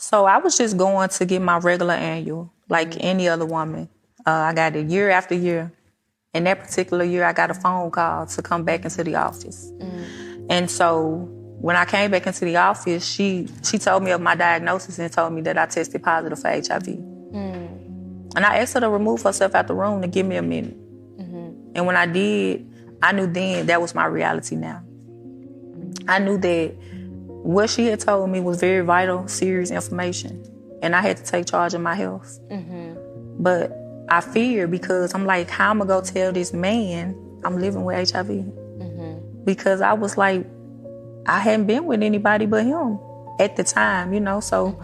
So I was just going to get my regular annual, like any other woman. I got it year after year. And that particular year, I got a phone call to come back into the office. And so when I came back into the office, she told me of my diagnosis and told me that I tested positive for HIV. And I asked her to remove herself out the room to give me a minute. And when I did, I knew then that was my reality now. I knew that what she had told me was very vital, serious information. And I had to take charge of my health. But I feared because I'm like, how am I going to tell this man I'm living with HIV? Because I was like, I hadn't been with anybody but him at the time, you know? So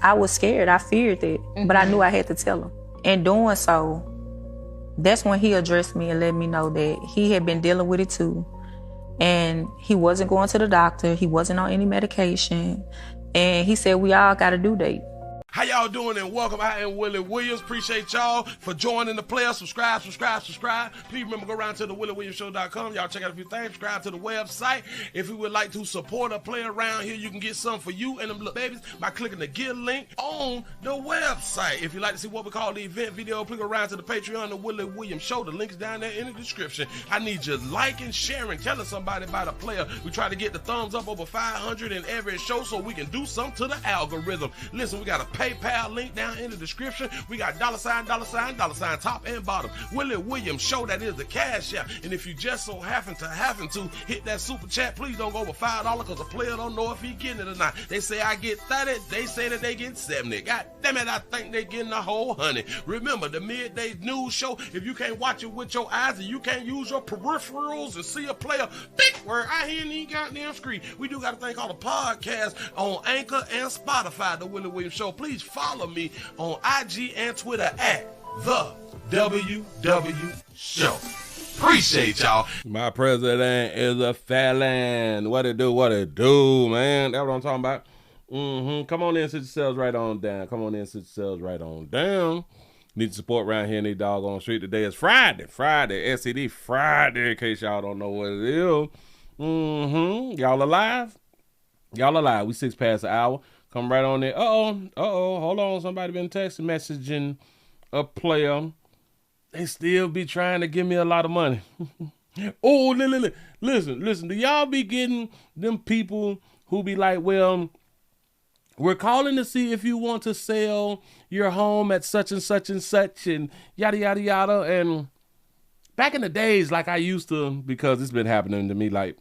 I was scared. I feared that. But I knew I had to tell him. In doing so, that's when he addressed me and let me know that he had been dealing with it too. And he wasn't going to the doctor. He wasn't on any medication. And he said, we all got a due date. How y'all doing and welcome. I am Willie Williams. Appreciate y'all for joining the player. Subscribe. Please remember, go around to the WillieWilliamsShow.com. Y'all check out a few things. Subscribe to the website. If you would like to support a player around here, you can get some for you and them little babies by clicking the Get link on the website. If you'd like to see what we call the event video, please go around to the Patreon, the Willie Williams Show. The link's down there in the description. I need you liking, sharing, telling somebody about a player. We try to get the thumbs up over 500 in every show so we can do something to the algorithm. Listen, we got a PayPal link down in the description. We got $, top and bottom. Willie Williams Show, that is the cash app. And if you just so happen to hit that super chat, please don't go over $5 because the player don't know if he getting it or not. They say I get 30, they say that they get 70. God damn it, I think they getting the whole 100. Remember, the midday news show, if you can't watch it with your eyes and you can't use your peripherals and see a player, big word, I hear any goddamn screen. We do got a thing called a podcast on Anchor and Spotify, the Willie Williams Show. Please follow me on IG and Twitter at the WW Show. Appreciate y'all. My president is a felon. What it do, man? That's what I'm talking about. Come on in, sit yourselves right on down. Need support around here in the doggone street. Today is Friday, SCD Friday, in case y'all don't know what it is. Y'all alive? We 6 past the hour. Come right on there. Hold on. Somebody been texting, messaging a player. They still be trying to give me a lot of money. Listen. Do y'all be getting them people who be like, well, we're calling to see if you want to sell your home at such and such and such and yada, yada, yada. And back in the days, like I used to, because it's been happening to me like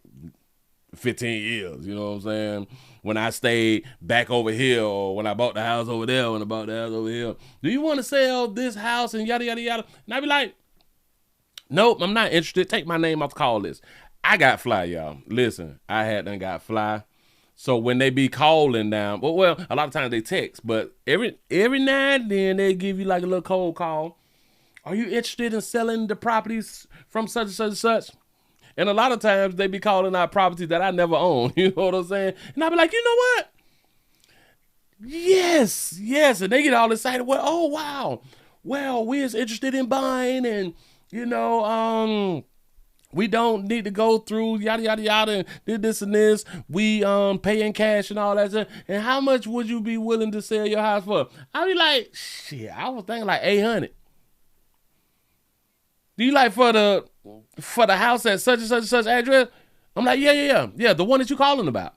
15 years, you know what I'm saying? When I stayed back over here or when I bought the house over there, when I bought the house over here. Do you want to sell this house and yada, yada, yada? And I'd be like, nope, I'm not interested. Take my name off the call list. I got fly, y'all. Listen, I had done got fly. So when they be calling down, well, a lot of times they text, but every now and then they give you like a little cold call. Are you interested in selling the properties from such and such and such? And a lot of times they be calling out properties that I never own. You know what I'm saying? And I be like, you know what? Yes. And they get all excited. Well, oh, wow. Well, we is interested in buying and, you know, we don't need to go through yada, yada, yada and did this and this. We pay in cash and all that stuff. And how much would you be willing to sell your house for? I be like, shit, I was thinking like 800. Do you like for the house at such and such and such address? I'm like, yeah, the one that you calling about.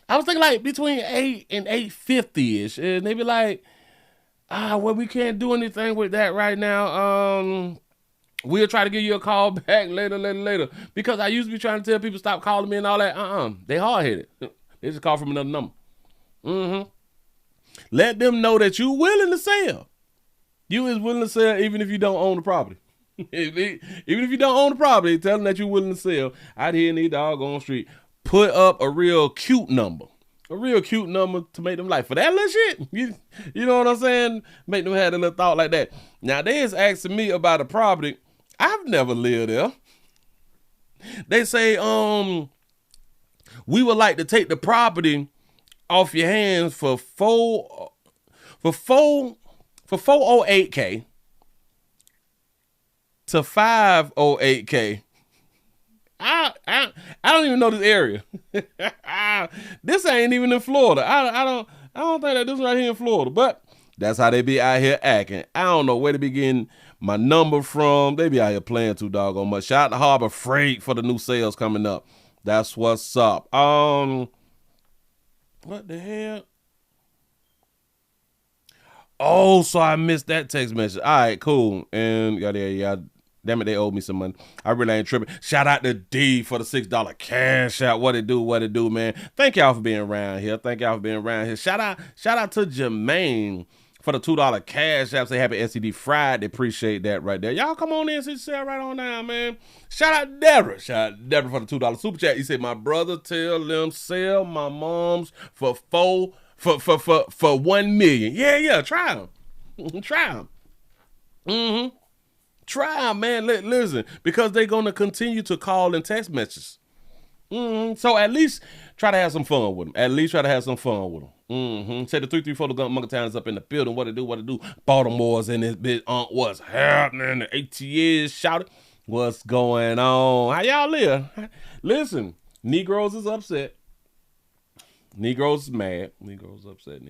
I was thinking like between 8 and 850-ish. And they be like, well, we can't do anything with that right now. We'll try to give you a call back later. Because I used to be trying to tell people stop calling me and all that. They hard-headed. They just call from another number. Let them know that you willing to sell. You is willing to sell even if you don't own the property. Even if you don't own the property, tell them that you're willing to sell out here in the doggone street. Put up a real cute number. To make them like, for that little shit? You know what I'm saying? Make them have a little thought like that. Now, they is asking me about a property. I've never lived there. They say, we would like to take the property off your hands for 408K. to 508K. I don't even know this area. This ain't even in Florida. I I don't think that this right here in Florida, but that's how they be out here acting. I don't know where they be getting my number from. They be out here playing too doggone much. Shout out to Harbor Freight for the new sales coming up. That's what's up. What the hell? Oh, so I missed that text message. All right, cool. And yeah. Damn it, they owe me some money. I really ain't tripping. Shout out to D for the $6 cash out. What it do, man. Thank y'all for being around here. Shout out to Jermaine for the $2 cash out. Say happy SCD Friday. Appreciate that right there. Y'all come on in, sit right on down, man. Shout out Deborah. For the $2 super chat. He said, my brother tell them sell my mom's for $1 million. Yeah, try them. Mm-hmm. Try, man. Listen, because they're going to continue to call and text messages. So at least try to have some fun with them. Say the 334 the Monkey Town is up in the building. What it do? Baltimore's in this bitch. What's happening? The ATS shouted. What's going on? How y'all live? Listen, Negros is upset. Negros is mad. Negros upset.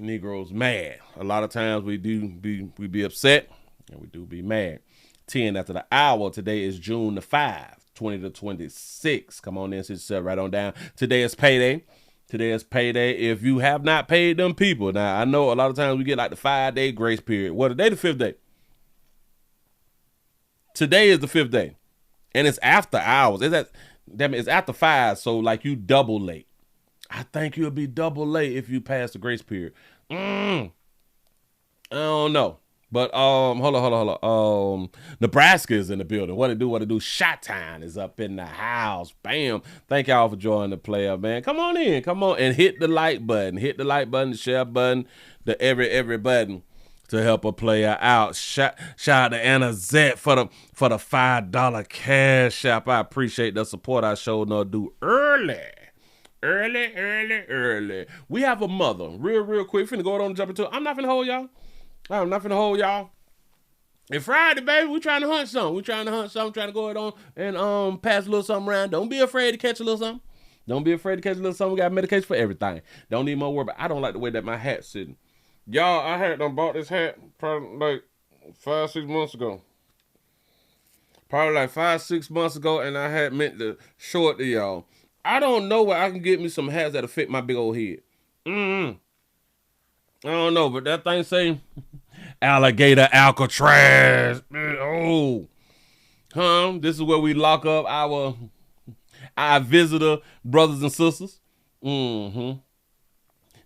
Negroes mad. A lot of times we be upset and we do be mad. 10 after the hour. Today is June the 5th, 2026. Come on in, sit yourself right on down. Today is payday. If you have not paid them people, now I know a lot of times we get like the 5-day grace period. Well, today the 5th day. Today is the 5th day, and it's after hours. It's after 5, so like you double late. I think you'll be double late if you pass the grace period. I don't know. But hold on. Nebraska is in the building. What it do? Shot Time is up in the house. Bam. Thank y'all for joining the player, man. Come on in. And hit the like button. The share button, the every button to help a player out. Shout out to Anna Zet for the $5 cash app. I appreciate the support I showed no do early. We have a mother. Real quick. Finna go on and jump into it. I'm not finna hold y'all. And Friday, baby, we trying to hunt something. Trying to go on and pass a little something around. Don't be afraid to catch a little something. We got medication for everything. Don't need more worry. But I don't like the way that my hat's sitting. Y'all, I had done bought this hat probably like 5-6 months ago. And I had meant to show it to y'all. I don't know where I can get me some hats that'll fit my big old head. I don't know, but that thing say alligator Alcatraz. This is where we lock up our visitor brothers and sisters. He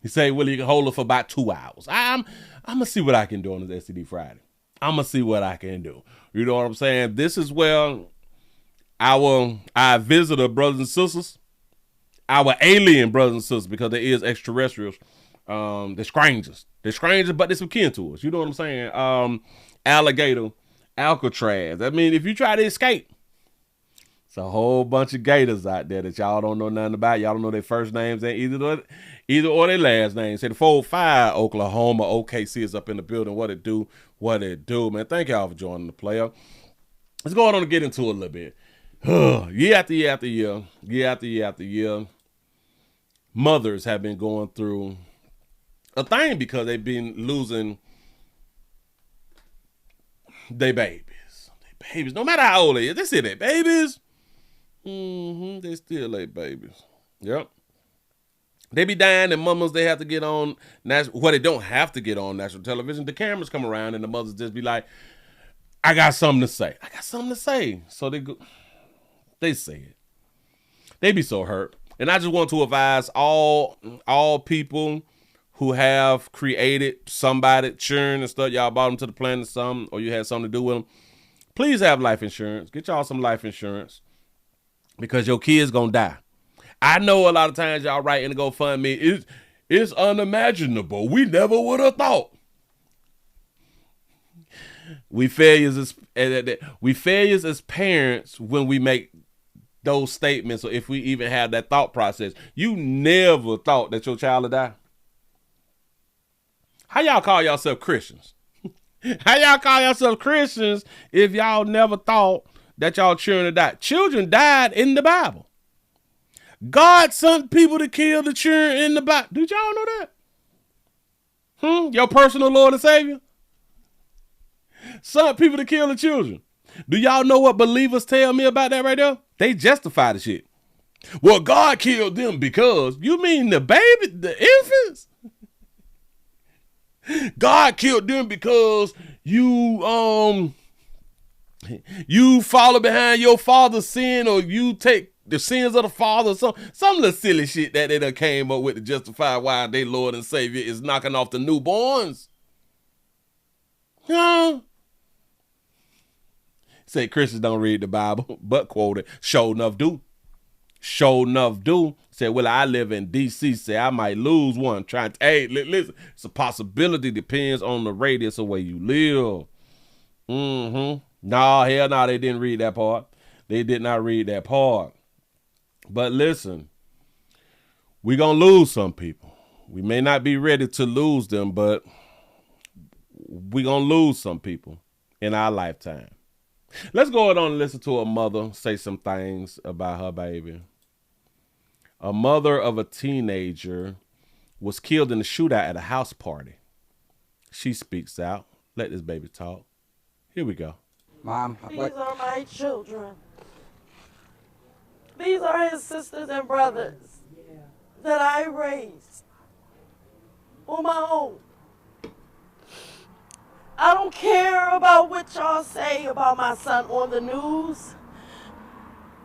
say, Willie, you can hold it for about 2 hours. I'm gonna see what I can do on this STD Friday. I'm gonna see what I can do. You know what I'm saying? This is where our visitor brothers and sisters, our alien brothers and sisters, because there is extraterrestrials. They're strangers, but they're some kin to us. You know what I'm saying? Alligator Alcatraz. I mean, if you try to escape, it's a whole bunch of gators out there that y'all don't know nothing about. Y'all don't know their first names and either or their last names. Say the 405 Oklahoma OKC is up in the building. What it do, man. Thank y'all for joining the player. Let's go on and get into it a little bit. Year after year, mothers have been going through a thing because they've been losing their babies. No matter how old they is, they still their babies. They still their babies. Yep. They be dying, and mamas, they have to get on they don't have to get on national television. The cameras come around and the mothers just be like, I got something to say. So they say it. They be so hurt. And I just want to advise all people who have created somebody, children and stuff, y'all brought them to the planet or something, or you had something to do with them, please have life insurance. Get y'all some life insurance because your kid's gonna die. I know a lot of times y'all write in the GoFundMe, it's unimaginable. We never would have thought. We failures as parents when we make those statements, or if we even have that thought process. You never thought that your child would die. How y'all call yourself Christians? How y'all call yourself Christians if y'all never thought that y'all children would die? Children died in the Bible. God sent people to kill the children in the Bible. Did y'all know that? Your personal Lord and Savior? Sent people to kill the children. Do y'all know what believers tell me about that right there? They justify the shit. Well, God killed them because, you mean the baby, the infants? God killed them because you follow behind your father's sin, or you take the sins of the father, some little silly shit that they done came up with to justify why they Lord and Savior is knocking off the newborns. Huh? Say Christians don't read the Bible, but quote it. Sure enough do. Sure enough do. Say, well, I live in D.C. Say, I might lose one. Trying to, hey, listen, it's a possibility. Depends on the radius of where you live. Nah, hell no, they didn't read that part. They did not read that part. But listen, we're going to lose some people. We may not be ready to lose them, but we're going to lose some people in our lifetime. Let's go on and listen to a mother say some things about her baby. A mother of a teenager was killed in a shootout at a house party. She speaks out. Let this baby talk. Here we go. Mom, these are my children. These are his sisters and brothers that I raised on my own. I don't care about what y'all say about my son on the news.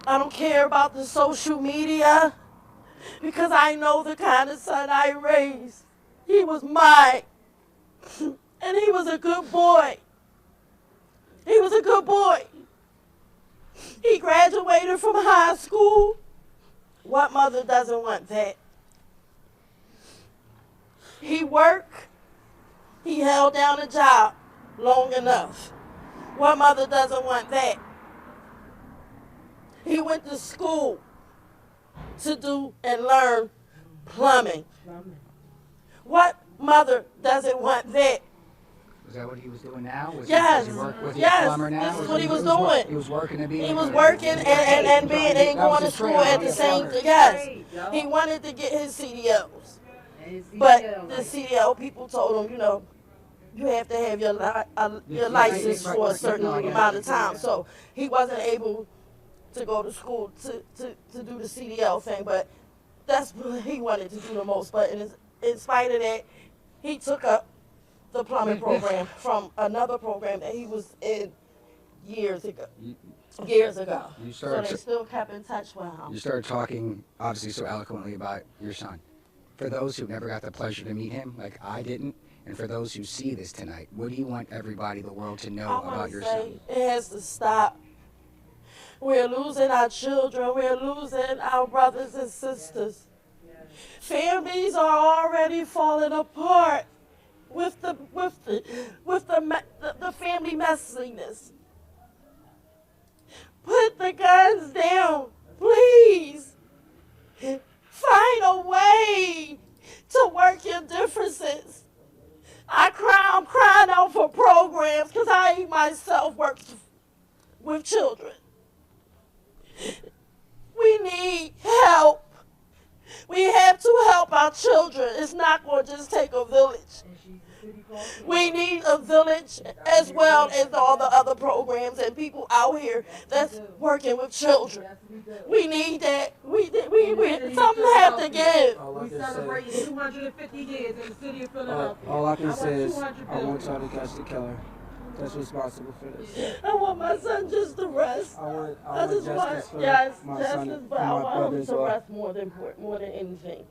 I don't care about the social media, because I know the kind of son I raised. He was mine, and he was a good boy. He was a good boy. He graduated from high school. What mother doesn't want that? He worked. He held down a job long enough. What mother doesn't want that? He went to school to do and learn plumbing. What mother doesn't want that? Was that what he was doing now? Yes. Was he a plumber now? This is what he was doing. He was working and being. He was working and being and going to school at the same time. Yes. He wanted to get his CDLs. But the CDL people told him, you know, you have to have your license for a certain amount of time. So he wasn't able to go to school to do the CDL thing, but that's what he wanted to do the most. But in spite of that, he took up the plumbing program from another program that he was in years ago. So they still kept in touch with him. You started talking, obviously, so eloquently about your son. For those who never got the pleasure to meet him, like I didn't, and for those who see this tonight, what do you want everybody in the world to know about your son? It has to stop. We're losing our children. We're losing our brothers and sisters. Families are already falling apart with the family messiness. Put the guns down, please. Find a way to work your differences. I'm crying out for programs because I myself work with children. We need help. We have to help our children. It's not going to just take a village. We need a village as well as all the other programs and people out here that's working with children. We need that. We something have to give. We celebrate 250 years in the city of Philadelphia. All I can say is I want y'all to catch the killer that's responsible for this. I want my son just to rest. I just want justice for my son and but I my want him brother as to well. rest more than anything.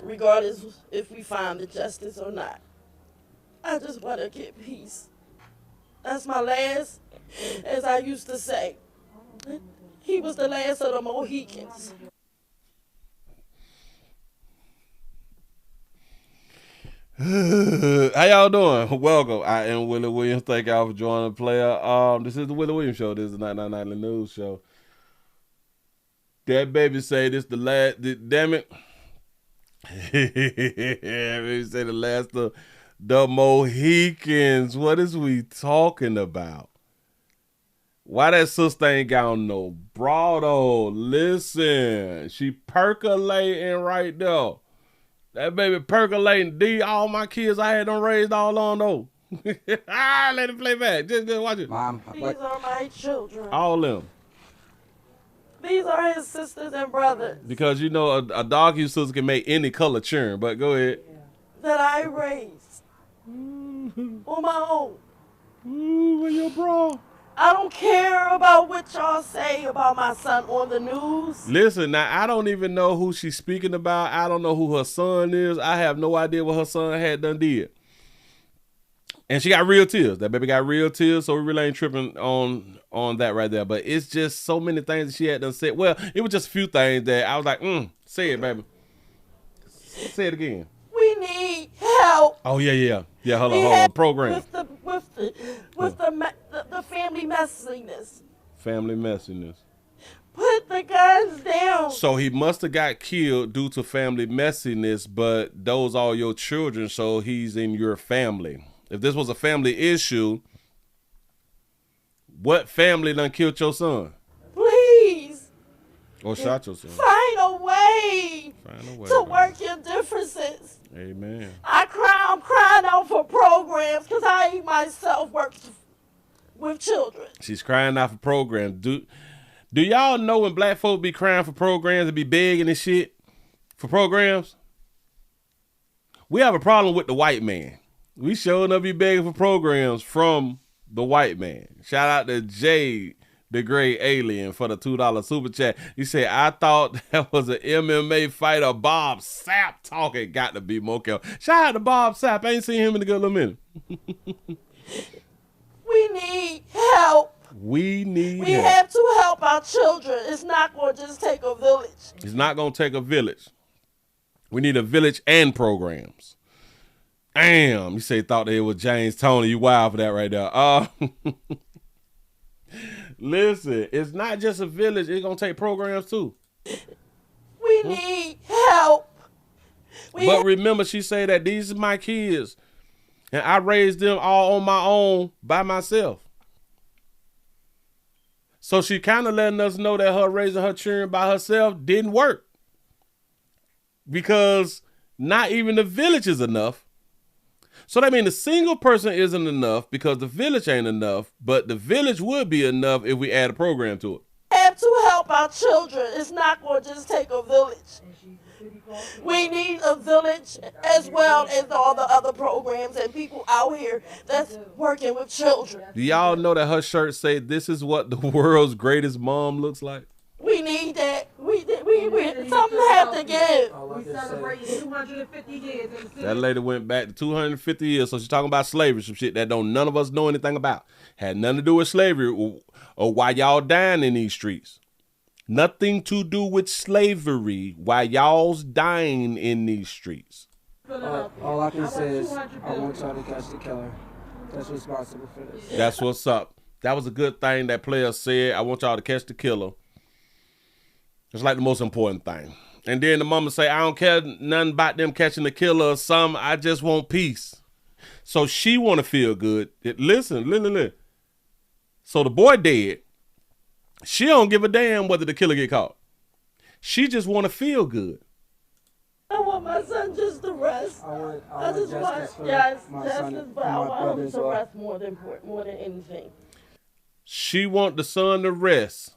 Regardless if we find the justice or not. I just want to get peace. That's my last, as I used to say. He was the last of the Mohicans. How y'all doing? Welcome. I am Willie Williams. Thank y'all for joining the player. This is the Willie Williams Show. This is the 999 News Show. That baby say this the last. Damn it. Baby say the last of the Mohicans. What is we talking about? Why that sister ain't got on no bra though? Listen, she percolating right there. That baby percolating. D, all my kids I had them raised all on though. Let it play back. Just watch it. Mom, These what? are my children. All them. These are his sisters and brothers Because you know a dog you sister can make any color churn. But go ahead. that I raised on my own. Ooh, with your bra. I don't care about what y'all say about my son on the news. Listen, now I don't even know who she's speaking about. I don't know who her son is. I have no idea what her son had done did. And she got real tears. That baby got real tears, so we really ain't tripping on that right there. But it's just so many things that she had done said. Well, it was just a few things that I was like, say it, baby. Say it again. We need help. Oh, yeah. Yeah, hold We on. have- Program. With the family messiness. Family messiness. Put the guns down. So he must have got killed due to family messiness, but those are your children, so he's in your family. If this was a family issue, what family done killed your son? Please Or shot your son? find a way to work your differences. Amen. I'm crying out for programs because I myself work with children. She's crying out for programs. Do y'all know when black folk be crying for programs and be begging and shit for programs? We have a problem with the white man. We showing up be begging for programs from the white man. Shout out to Jay, the Great Alien, for the $2 super chat. He said, I thought that was an MMA fighter, Bob Sapp talking. Got to be more careful. Shout out to Bob Sapp. I ain't seen him in a good little minute. We need help. We We have to help our children. It's not going to just take a village. It's not going to take a village. We need a village and programs. Damn, you say thought that it was James Tony. You wild for that right there. Listen, it's not just a village. It's going to take programs too. We need help. But remember, she said that these are my kids. And I raised them all on my own by myself. So she kind of letting us know that her raising her children by herself didn't work. Because not even the village is enough. So that means the single person isn't enough because the village ain't enough, but the village would be enough if we add a program to it. We have to help our children. It's not going to just take a village. We need a village as well as all the other programs and people out here that's working with children. Do y'all know that her shirt say, this is what the world's greatest mom looks like? We need that. Something have to give. We celebrated 250 years in the city. That lady went back to 250 years, so she's talking about slavery, some shit that don't none of us know anything about. Had nothing to do with slavery or why y'all dying in these streets. Nothing to do with slavery while y'all's dying in these streets. All I can say is I want y'all to catch the killer that's responsible for this. That's what's up. That was a good thing that player said. I want y'all to catch the killer. It's like the most important thing. And then the mama say, I don't care nothing about them catching the killer or something. I just want peace. So she want to feel good. Listen. So the boy dead. She don't give a damn whether the killer get caught. She just want to feel good. I want my son just to rest. I just want justice for justice, my son and but I my want him brothers. to rest more than anything. She want the son to rest.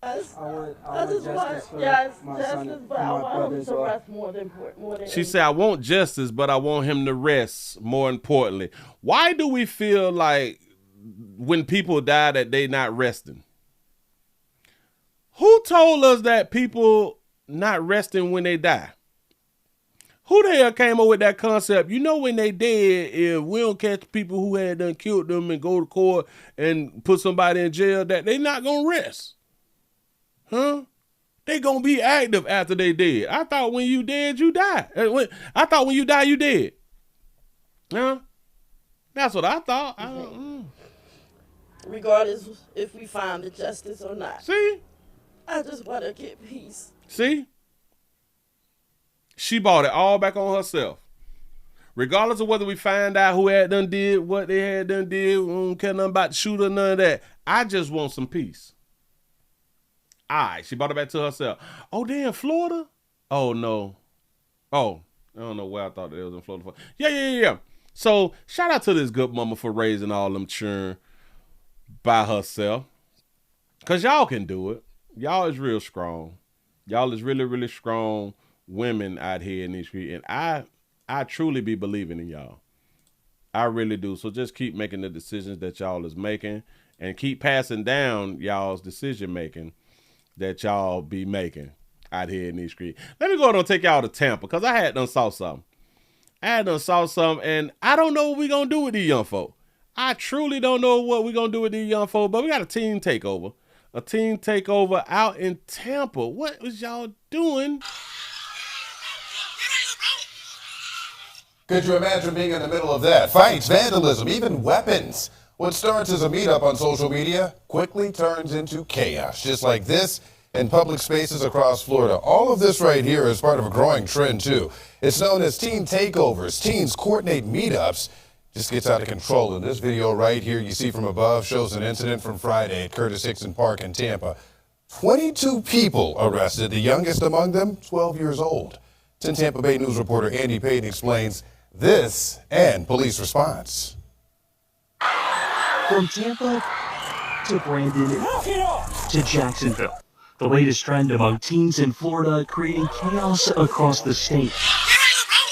I just want want justice for my justice, son and but I my want him brothers. to rest more than She anything. said, I want justice, but I want him to rest, more importantly. Why do we feel like when people die that they not resting? Who told us that people not resting when they die? Who the hell came up with that concept? You know, when they dead, if we don't catch people who had done killed them and go to court and put somebody in jail, that they not going to rest. Huh? They going to be active after they dead. I thought when you dead, you die. I thought when you die, you dead. Huh? That's what I thought. Regardless if we find the justice or not. See? I just want to get peace. See? She bought it all back on herself. Regardless of whether we find out who had done did, what they had done did, we don't care nothing about the shooter, none of that. I just want some peace. All right, she brought it back to herself. Oh, they in Florida? Oh, no. Oh, I don't know where I thought they was in Florida. Yeah. So, shout out to this good mama for raising all them children by herself. Because y'all can do it. Y'all is real strong. Y'all is really, really strong women out here in these streets. And I truly be believing in y'all. I really do. So just keep making the decisions that y'all is making and keep passing down y'all's decision making that y'all be making out here in these streets. Let me go ahead and take y'all to Tampa because I had done saw something. And I don't know what we going to do with these young folk. I truly don't know what we going to do with these young folk, but we got a team takeover. A team takeover out in Tampa. What was y'all doing? Could you imagine being in the middle of that? Fights, vandalism, even weapons. What starts as a meetup on social media quickly turns into chaos, just like this in public spaces across Florida. All of this right here is part of a growing trend, too. It's known as teen takeovers. Teens coordinate meetups. Just gets out of control. And this video right here you see from above shows an incident from Friday at Curtis Hickson Park in Tampa. 22 people arrested, the youngest among them 12 years old. 10 Tampa Bay News reporter Andy Payton explains this and police response. From Tampa to Brandon to Jacksonville, the latest trend among teens in Florida creating chaos across the state.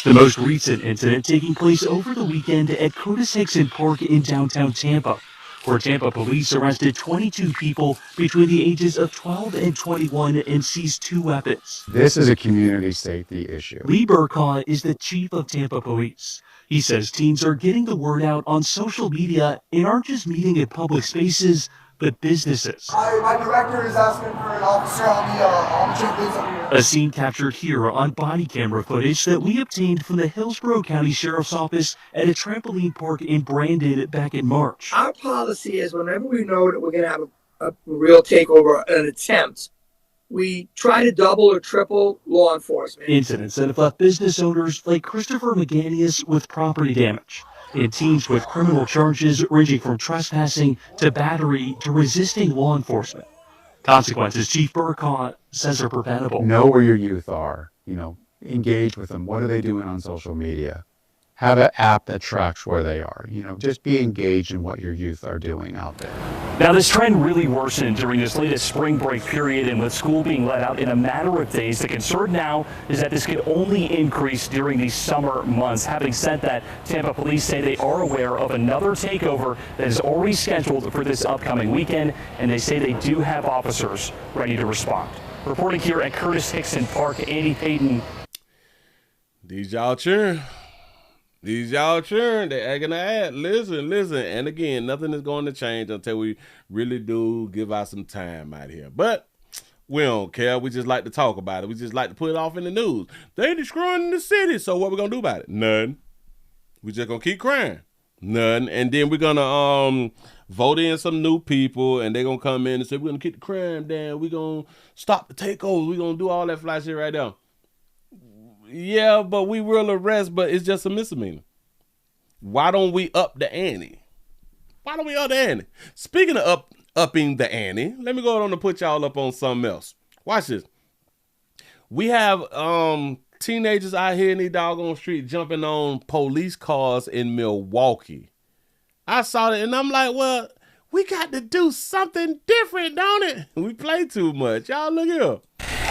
The most recent incident taking place over the weekend at Curtis Hickson Park in downtown Tampa, where Tampa police arrested 22 people between the ages of 12 and 21 and seized 2 weapons. This is a community safety issue. Lee Burkaw is the chief of Tampa Police. He says teens are getting the word out on social media and aren't just meeting at public spaces, but businesses. My director is asking for an officer on the check. A scene captured here on body camera footage that we obtained from the Hillsborough County Sheriff's Office at a trampoline park in Brandon back in March. Our policy is whenever we know that we're going to have a real takeover, an attempt, we try to double or triple law enforcement. Incidents that have left business owners like Christopher McGannius with property damage, and teens with criminal charges ranging from trespassing to battery to resisting law enforcement. Consequences Chief Burkaw says are preventable. Know where your youth are. Engage with them. What are they doing on social media? Have an app that tracks where they are. Just be engaged in what your youth are doing out there. Now, this trend really worsened during this latest spring break period, and with school being let out in a matter of days, the concern now is that this could only increase during these summer months. Having said that, Tampa police say they are aware of another takeover that is already scheduled for this upcoming weekend, and they say they do have officers ready to respond. Reporting here at Curtis Hickson Park, Andy Payton. These y'all cheering. They acting the ad. Listen. And again, nothing is going to change until we really do give out some time out here. But we don't care. We just like to talk about it. We just like to put it off in the news. They destroying the city. So what we going to do about it? Nothing. We just going to keep crying. Nothing. And then we're going to vote in some new people, and they're going to come in and say, we're going to keep the crime down. We're going to stop the takeover. We're going to do all that fly shit right now. Yeah, but we will arrest, but it's just a misdemeanor. Why don't we up the ante? Speaking of upping the ante, let me go on and put y'all up on something else. Watch this. We have teenagers out here in the doggone street jumping on police cars in Milwaukee. I saw it and I'm like, well, we got to do something different, don't it? We play too much. Y'all look here.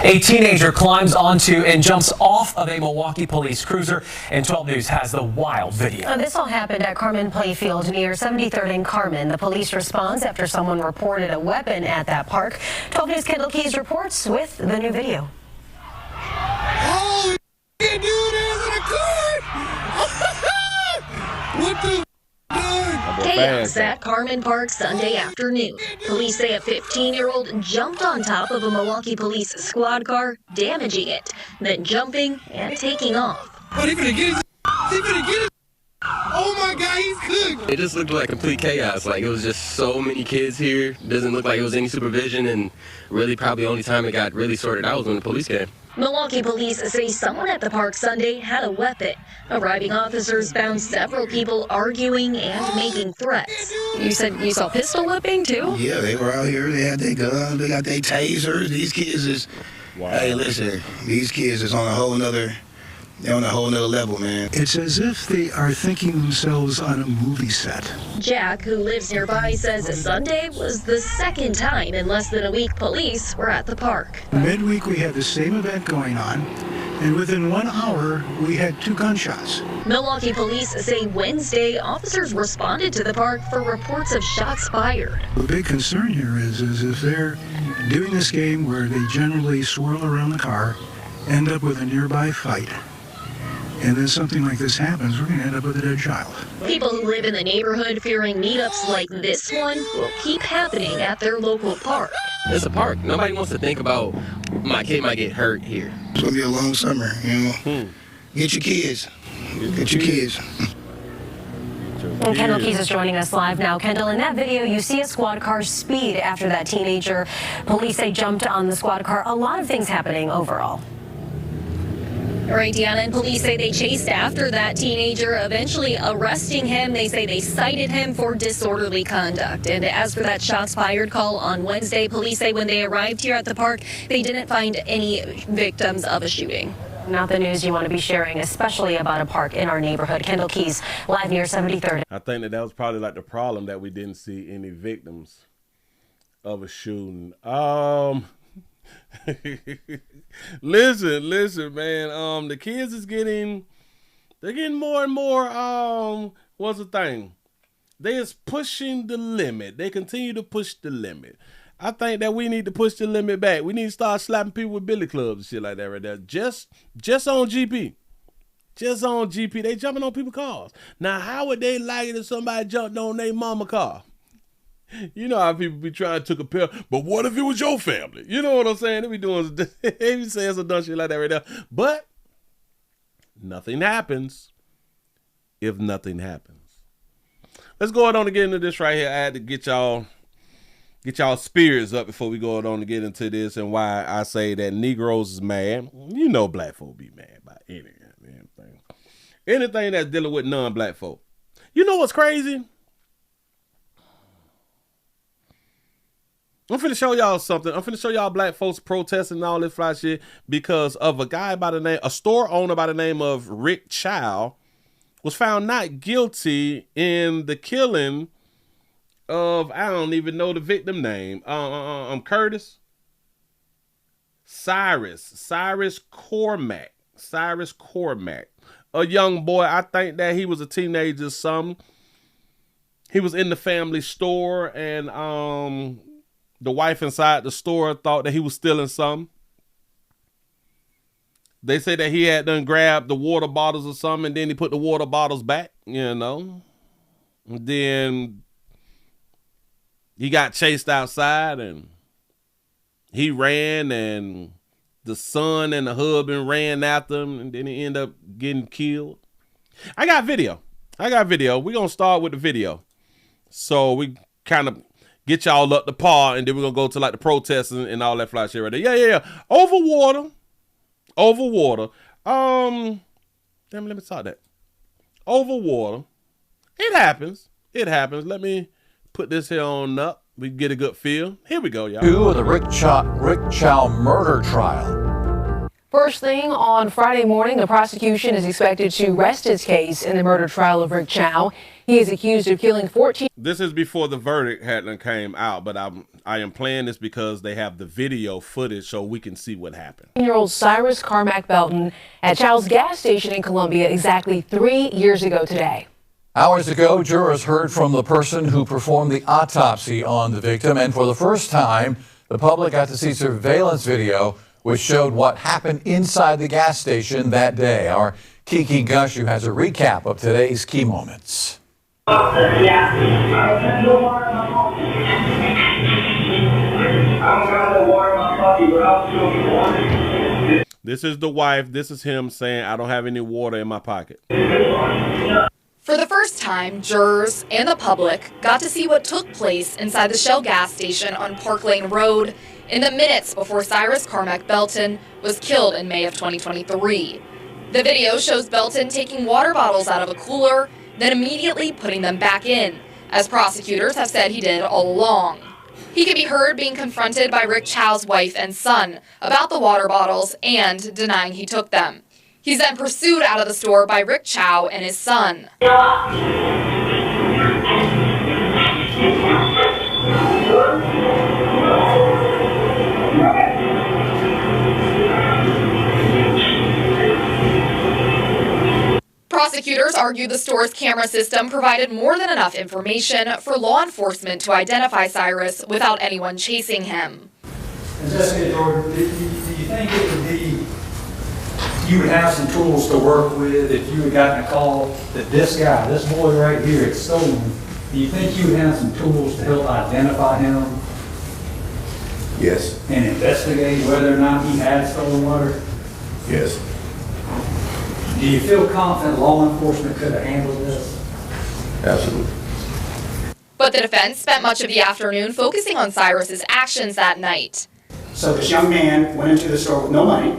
A teenager climbs onto and jumps off of a Milwaukee police cruiser, and 12 News has the wild video. This all happened at Carmen Playfield near 73rd and Carmen. The police responds after someone reported a weapon at that park. 12 News Kendall Keys reports with the new video. Oh, you do this in a car! What the? Chaos at Carmen Park Sunday afternoon. Police say a 15-year-old jumped on top of a Milwaukee police squad car, damaging it, then jumping and taking off. But he finna get his. Oh my God, he's cooked. It just looked like complete chaos. Like it was just so many kids here. Doesn't look like it was any supervision, and really probably the only time it got really sorted out was when the police came. Milwaukee police say someone at the park Sunday had a weapon. Arriving officers found several people arguing and making threats. You said you saw pistol whipping too? Yeah, they were out here. They had their guns. They got their tasers. These kids is, hey, listen, these kids is on a whole nother, they're on a whole nother level, man. It's as if they are thinking themselves on a movie set. Jack, who lives nearby, says Sunday was the second time in less than a week police were at the park. Midweek, we had the same event going on, and within 1 hour, we had 2 gunshots. Milwaukee police say Wednesday, officers responded to the park for reports of shots fired. The big concern here is if they're doing this game where they generally swirl around the car, end up with a nearby fight, and then something like this happens, we're going to end up with a dead child. People who live in the neighborhood fearing meetups like this one will keep happening at their local park. It's a park. Nobody wants to think about my kid might get hurt here. It's going to be a long summer, you know. Get your kids. Get your kids. And Kendall Keys is joining us live now. Kendall, in that video, you see a squad car speed after that teenager. Police say jumped on the squad car. A lot of things happening overall. All right, Deanna, and police say they chased after that teenager, eventually arresting him. They say they cited him for disorderly conduct. And as for that shots fired call on Wednesday, police say when they arrived here at the park, they didn't find any victims of a shooting. Not the news you want to be sharing, especially about a park in our neighborhood. Kendall Keys, live near 73rd. I think that was probably like the problem, that we didn't see any victims of a shooting. Listen, man. The kids is they're getting more and more. What's the thing? They is pushing the limit. They continue to push the limit. I think that we need to push the limit back. We need to start slapping people with billy clubs and shit like that right there. Just on GP. Just on GP. They jumping on people's cars. Now, how would they like it if somebody jumped on their mama car? You know how people be trying to compare, but what if it was your family? You know what I'm saying? They be saying some dumb shit like that right there. But nothing happens if nothing happens. Let's go on and get into this right here. I had to get y'all spirits up before we go on to get into this, and why I say that Negroes is mad. You know black folk be mad by anything. Anything that's dealing with non-black folk. You know what's crazy? I'm finna show y'all something. I'm finna show y'all black folks protesting and all this fly shit because of a store owner by the name of Rick Chow was found not guilty in the killing of, I don't even know the victim name. Cyrus Cormack. A young boy. I think that he was a teenager, he was in the family store, and the wife inside the store thought that he was stealing something. They say that he had done grabbed the water bottles or something, and then he put the water bottles back, you know. And then he got chased outside, and he ran, and the son and the husband ran after him, and then he ended up getting killed. I got video. We're going to start with the video. So we kind of get y'all up to par, and then we're going to go to like the protests and all that fly shit right there. Yeah. Over water. Let me start that. Over water. It happens. Let me put this here on up. We get a good feel. Here we go, y'all. 2 of the Rick Chow murder trial. First thing on Friday morning, the prosecution is expected to rest its case in the murder trial of Rick Chow. He is accused of killing 14. This is before the verdict hadn't came out, but I am playing this because they have the video footage so we can see what happened. 18-year-old Cyrus Carmack Belton at Chow's gas station in Columbia exactly 3 years ago today. Hours ago, jurors heard from the person who performed the autopsy on the victim, and for the first time, the public got to see surveillance video which showed what happened inside the gas station that day. Our Kiki Gushu has a recap of today's key moments. This is the wife. This is him saying, I don't have any water in my pocket. For the first time, jurors and the public got to see what took place inside the Shell gas station on Park Lane Road in the minutes before Cyrus Carmack Belton was killed in May of 2023. The video shows Belton taking water bottles out of a cooler, then immediately putting them back in, as prosecutors have said he did all along. He could be heard being confronted by Rick Chow's wife and son about the water bottles and denying he took them. He's then pursued out of the store by Rick Chow and his son. Prosecutors argue the store's camera system provided more than enough information for law enforcement to identify Cyrus without anyone chasing him. And Jessica, Jordan, do you think it would be, you would have some tools to work with if you had gotten a call that this guy, this boy right here, had stolen? Do you think you would have some tools to help identify him? Yes. And investigate whether or not he had stolen water? Yes. Do you feel confident law enforcement could have handled this? Absolutely. But the defense spent much of the afternoon focusing on Cyrus's actions that night. So this young man went into the store with no money,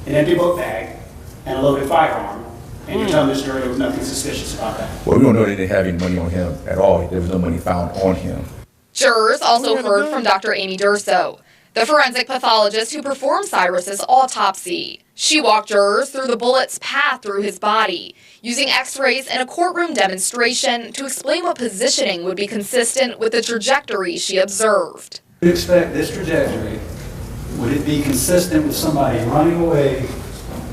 an empty book bag, and a loaded firearm, and you're telling this jury there was nothing suspicious about that? Well, we don't know they didn't have any money on him at all. There was no money found on him. Jurors also heard from Dr. Amy Durso, the forensic pathologist who performed Cyrus's autopsy. She walked jurors through the bullet's path through his body, using x-rays and a courtroom demonstration to explain what positioning would be consistent with the trajectory she observed. Would you expect this trajectory, would it be consistent with somebody running away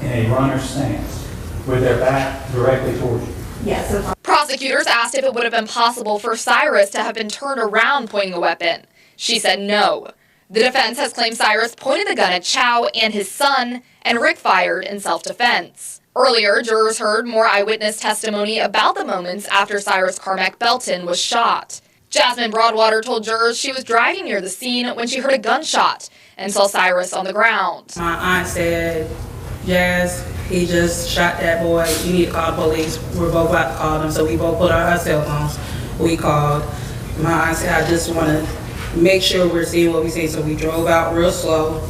in a runner's stance, with their back directly towards you? Yes. Prosecutors asked if it would have been possible for Cyrus to have been turned around pointing a weapon. She said no. The defense has claimed Cyrus pointed the gun at Chow and his son, and Rick fired in self-defense. Earlier, jurors heard more eyewitness testimony about the moments after Cyrus Carmack Belton was shot. Jasmine Broadwater told jurors she was driving near the scene when she heard a gunshot and saw Cyrus on the ground. My aunt said, Jazz, he just shot that boy. You need to call the police. We're both about to call them, so we both put on our cell phones. We called. My aunt said, I just want to make sure we're seeing what we see. So we drove out real slow,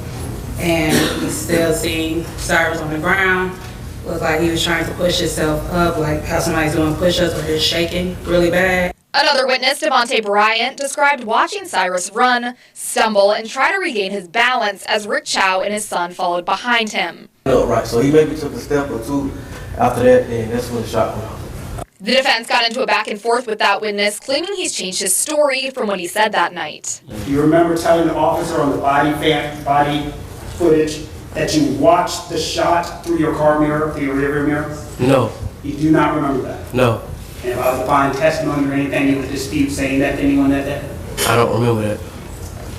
and we still seeing Cyrus on the ground. Looked like he was trying to push himself up, like how somebody's doing push-ups where they're shaking really bad. Another witness, Devontae Bryant, described watching Cyrus run, stumble, and try to regain his balance as Rick Chow and his son followed behind him. Right, so he maybe took a step or two after that, and that's when the shot went off. The defense got into a back and forth with that witness, claiming he's changed his story from what he said that night. You remember telling the officer on the body footage that you watched the shot through your car mirror, through your rearview mirror? No. You do not remember that? No. And if I was to find testimony or anything you would dispute saying that to anyone that day? I don't remember that.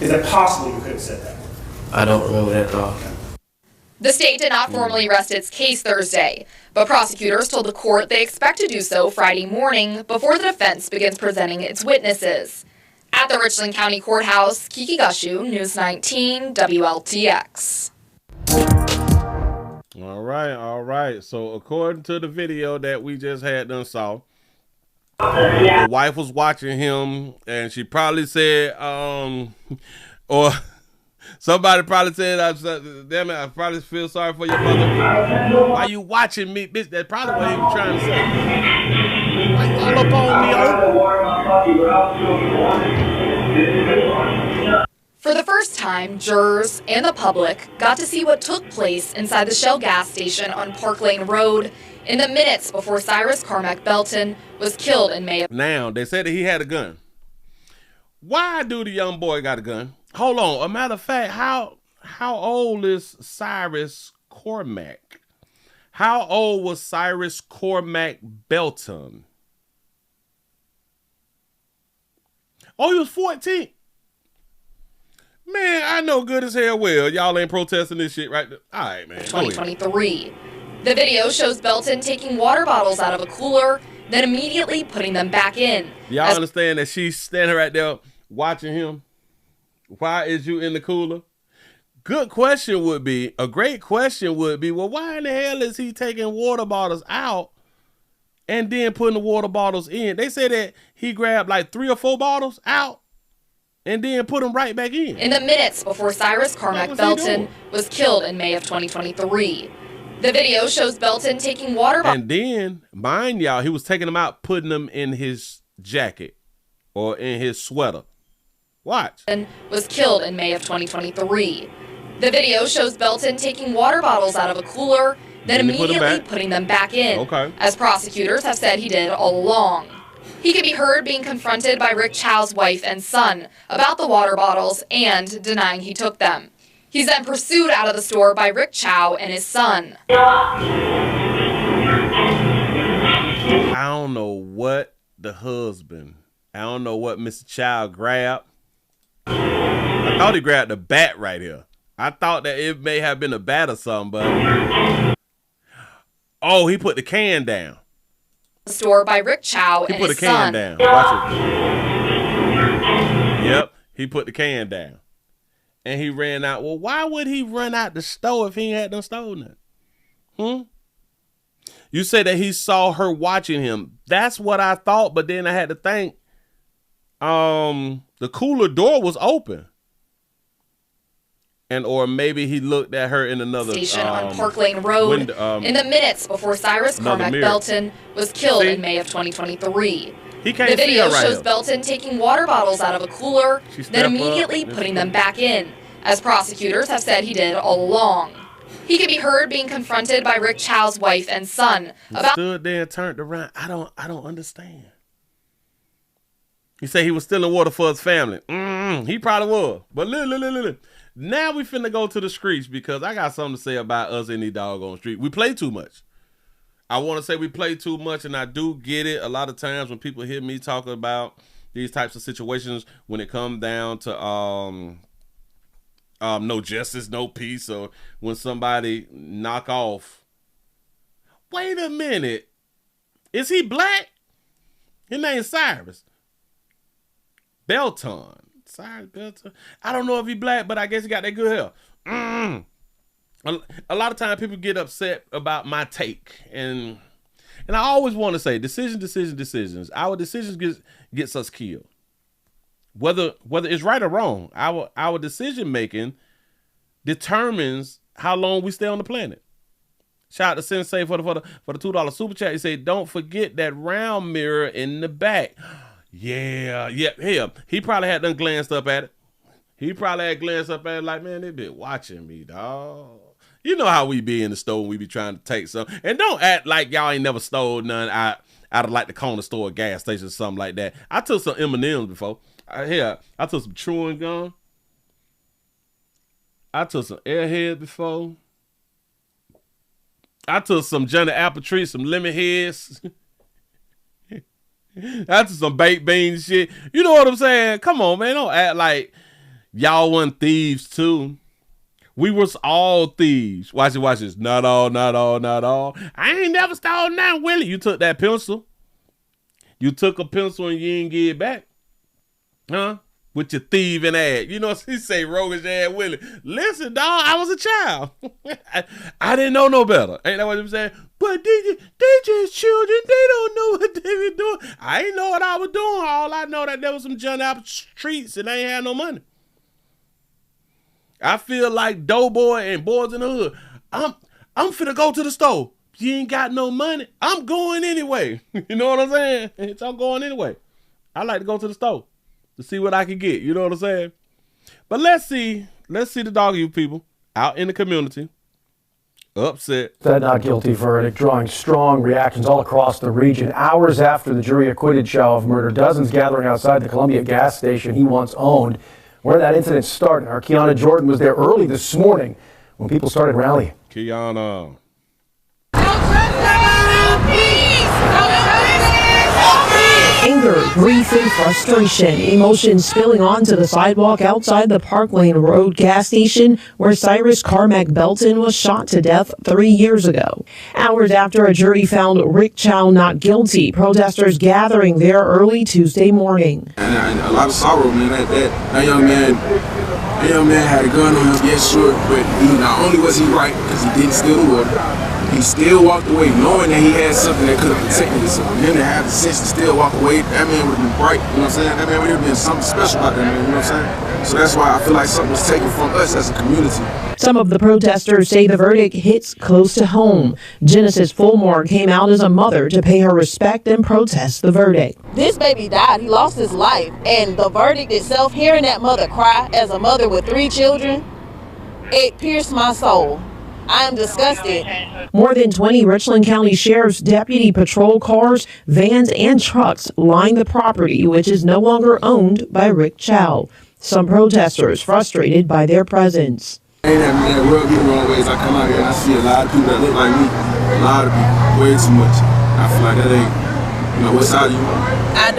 Is it possible you could have said that? I don't remember that at all. The state did not formally rest its case Thursday, but prosecutors told the court they expect to do so Friday morning before the defense begins presenting its witnesses. At the Richland County Courthouse, Kiki Gushu, News 19, WLTX. All right. So according to the video that we just had done saw, the wife was watching him, and she probably said, or somebody probably said, damn it, I probably feel sorry for your mother. Why you watching me, bitch? That's probably what he was trying to say. Why you all up on me, For the first time, jurors and the public got to see what took place inside the Shell gas station on Park Lane Road in the minutes before Cyrus Carmack Belton was killed in May. Now, they said that he had a gun. Why do the young boy got a gun? Hold on. A matter of fact, how old is Cyrus Carmack? How old was Cyrus Carmack Belton? Oh, he was 14. Man, I know good as hell well. Y'all ain't protesting this shit right there. All right, man. 2023. The video shows Belton taking water bottles out of a cooler, then immediately putting them back in. Y'all understand that she's standing right there watching him? Why is you in the cooler? Good question would be, a great question would be, well, why in the hell is he taking water bottles out and then putting the water bottles in? They say that he grabbed like 3 or 4 bottles out and then put him right back in. In the minutes before Cyrus Carmack Belton was killed in May of 2023. The video shows Belton taking water bottles. And then, mind y'all, he was taking them out, putting them in his jacket or in his sweater. Watch. Was killed in May of 2023. The video shows Belton taking water bottles out of a cooler, then immediately putting them back in, as prosecutors have said he did all along. He could be heard being confronted by Rick Chow's wife and son about the water bottles and denying he took them. He's then pursued out of the store by Rick Chow and his son. I don't know what the husband, I don't know what Mr. Chow grabbed. I thought he grabbed the bat right here. I thought that it may have been a bat or something, but... Oh, he put the can down. The store by Rick Chow and his son. He put the can down. Watch it. Yep, he put the can down. And he ran out. Well, why would he run out the store if he had done stolen it? You say that he saw her watching him. That's what I thought, but then I had to think. The cooler door was open. And or maybe he looked at her in another station on Park Lane Road in the minutes before Cyrus Carmack Belton was killed in May of 2023. He can't the video shows here. Belton taking water bottles out of a cooler, then immediately putting them back in, as prosecutors have said he did all along. He could be heard being confronted by Rick Chow's wife and son about. Stood there and turned around. I don't understand. He said he was stealing water for his family. He probably was. But look. Now we finna go to the streets because I got something to say about us in the doggone street. We play too much. I want to say we play too much, and I do get it. A lot of times when people hear me talking about these types of situations, when it comes down to no justice, no peace, or when somebody knock off. Wait a minute. Is he black? His name's Cyrus Belton. Cyrus Belton. I don't know if he black, but I guess he got that good hair. A lot of times people get upset about my take, and I always want to say decisions. Our decisions gets us killed. Whether it's right or wrong, our decision making determines how long we stay on the planet. Shout out to Sensei for the $2 super chat. He said, "Don't forget that round mirror in the back." Yeah. He probably had done glanced up at it. He probably had glanced up at it like, man, they been watching me, dog. You know how we be in the store when we be trying to take something. And don't act like y'all ain't never stole none out of like the corner store or gas station or something like that. I took some M&M's before. I took some chewing gum. I took some Airheads before. I took some Johnny Apple Trees, some lemon heads. I took some baked beans shit. You know what I'm saying? Come on, man. Don't act like y'all wasn't thieves too. We was all thieves. Watch this. Not all. I ain't never stole nothing, Willie. You took that pencil. You took a pencil and you didn't get it back. Huh? With your thieving ass. You know, he say roguish ass Willie. Listen, dog, I was a child. I didn't know no better. Ain't that what I'm saying? But they just children. They don't know what they be doing. I ain't know what I was doing. All I know that there was some John Apple streets and I ain't had no money. I feel like Doughboy and Boys in the Hood. I'm finna go to the store. You ain't got no money. I'm going anyway. You know what I'm saying? I'm going anyway. I like to go to the store to see what I can get. You know what I'm saying? But let's see the dog you people out in the community upset. That not guilty verdict drawing strong reactions all across the region. Hours after the jury acquitted Chow of murder, dozens gathering outside the Columbia gas station he once owned. Where that incident started, our Kiana Jordan was there early this morning when people started rallying. Kiana. Anger, grief, and frustration. Emotions spilling onto the sidewalk outside the Park Lane Road gas station where Cyrus Carmack Belton was shot to death 3 years ago. Hours after a jury found Rick Chow not guilty, protesters gathering there early Tuesday morning. And a lot of sorrow, man. That young man had a gun on him, yes, sure, but not only was he right because he didn't steal the water, He still walked away knowing that he had something that could have protected himself. For him to have the sense to still walk away, that man would have been bright, you know what I'm saying? That man would have been something special about that man, you know what I'm saying? So that's why I feel like something was taken from us as a community. Some of the protesters say the verdict hits close to home. Genesis Fulmore came out as a mother to pay her respect and protest the verdict. This baby died. He lost his life. And the verdict itself, hearing that mother cry as a mother with 3 children, it pierced my soul. I am disgusted. More than 20 Richland County Sheriff's deputy patrol cars, vans, and trucks line the property, which is no longer owned by Rick Chow. Some protesters frustrated by their presence. Ain't that rub me the wrong ways. I come out here and I see a lot of people that look like me. A lot of people, way too much. I feel like that ain't, you know, what side you on? I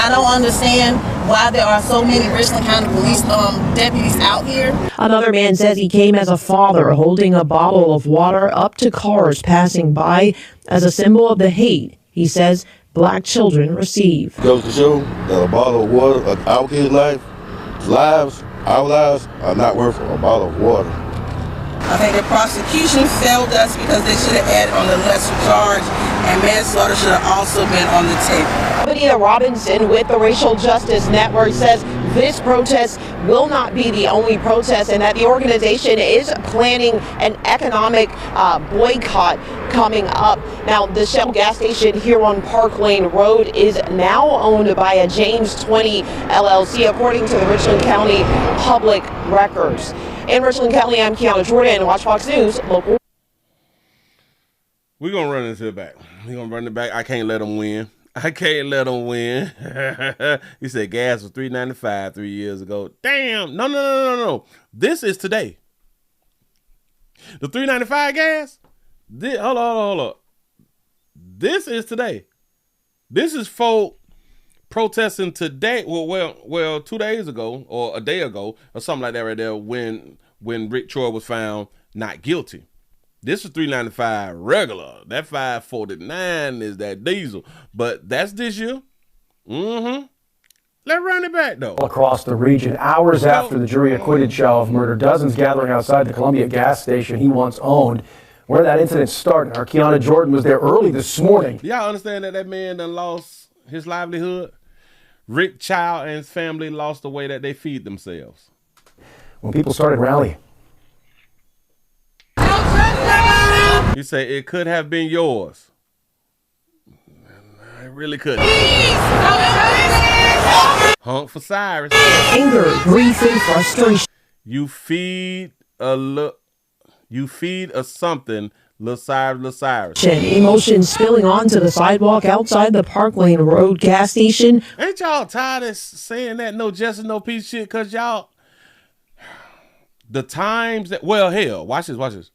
don't understand why there are so many Richland County police deputies out here. Another man says he came as a father holding a bottle of water up to cars passing by as a symbol of the hate he says black children receive. Goes to show that a bottle of water, our kids' lives, our lives are not worth a bottle of water. I think the prosecution failed us because they should have added on the lesser charge, and manslaughter should have also been on the table. Benita Robinson with the Racial Justice Network says this protest will not be the only protest and that the organization is planning an economic boycott coming up. Now, the Shell gas station here on Park Lane Road is now owned by a James 20 LLC, according to the Richland County Public Records. In Richland County, I'm Kiana Jordan. Watch Fox News Local. We're going to run into the back. We're going to run it back. I can't let them win. I can't let them win. He said gas was $3.95 3 years ago. Damn. No. This is today. The $3.95 gas? Hold on. This is today. This is folk protesting today. Well, 2 days ago or a day ago or something like that right there when Rick Troy was found not guilty. This is $3.95 regular. That $5.49 is that diesel. But that's this year. Let's run it back, though. Across the region, hours after the jury acquitted Chow of murder, dozens gathering outside the Columbia gas station he once owned. Where that incident started, our Kiana Jordan was there early this morning. Y'all understand that man done lost his livelihood? Rick Chow and his family lost the way that they feed themselves. When people started rallying. You say it could have been yours. It really couldn't. Honk for Cyrus. Anger, grief, and frustration. You feed a something, Lil Cyrus. Emotions spilling onto the sidewalk outside the Park Lane Road gas station. Ain't y'all tired of saying that no justice, no peace shit? Cause y'all, the times that, well, hell, watch this.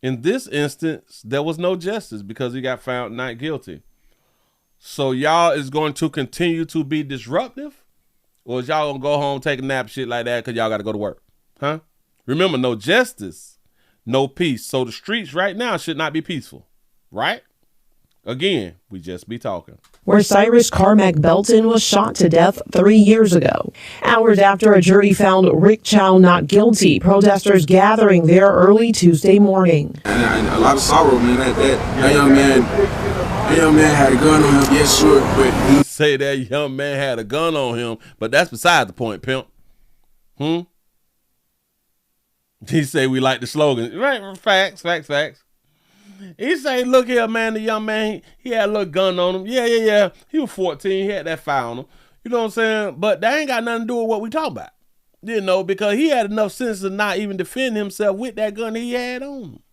In this instance, there was no justice because he got found not guilty. So y'all is going to continue to be disruptive? Or is y'all going to go home, take a nap, shit like that because y'all got to go to work? Huh? Remember, no justice, no peace. So the streets right now should not be peaceful. Right? Again, we just be talking. Where Cyrus Carmack Belton was shot to death 3 years ago. Hours after a jury found Rick Chow not guilty, protesters gathering there early Tuesday morning. And a lot of sorrow, man. That young man had a gun on him. Yes, sure, but he say that young man had a gun on him, but that's beside the point, pimp. He say we like the slogan, right? Facts. He say, look here, man, the young man, he had a little gun on him. Yeah. He was 14. He had that fire on him. You know what I'm saying? But that ain't got nothing to do with what we talking about. You know, because he had enough sense to not even defend himself with that gun he had on him.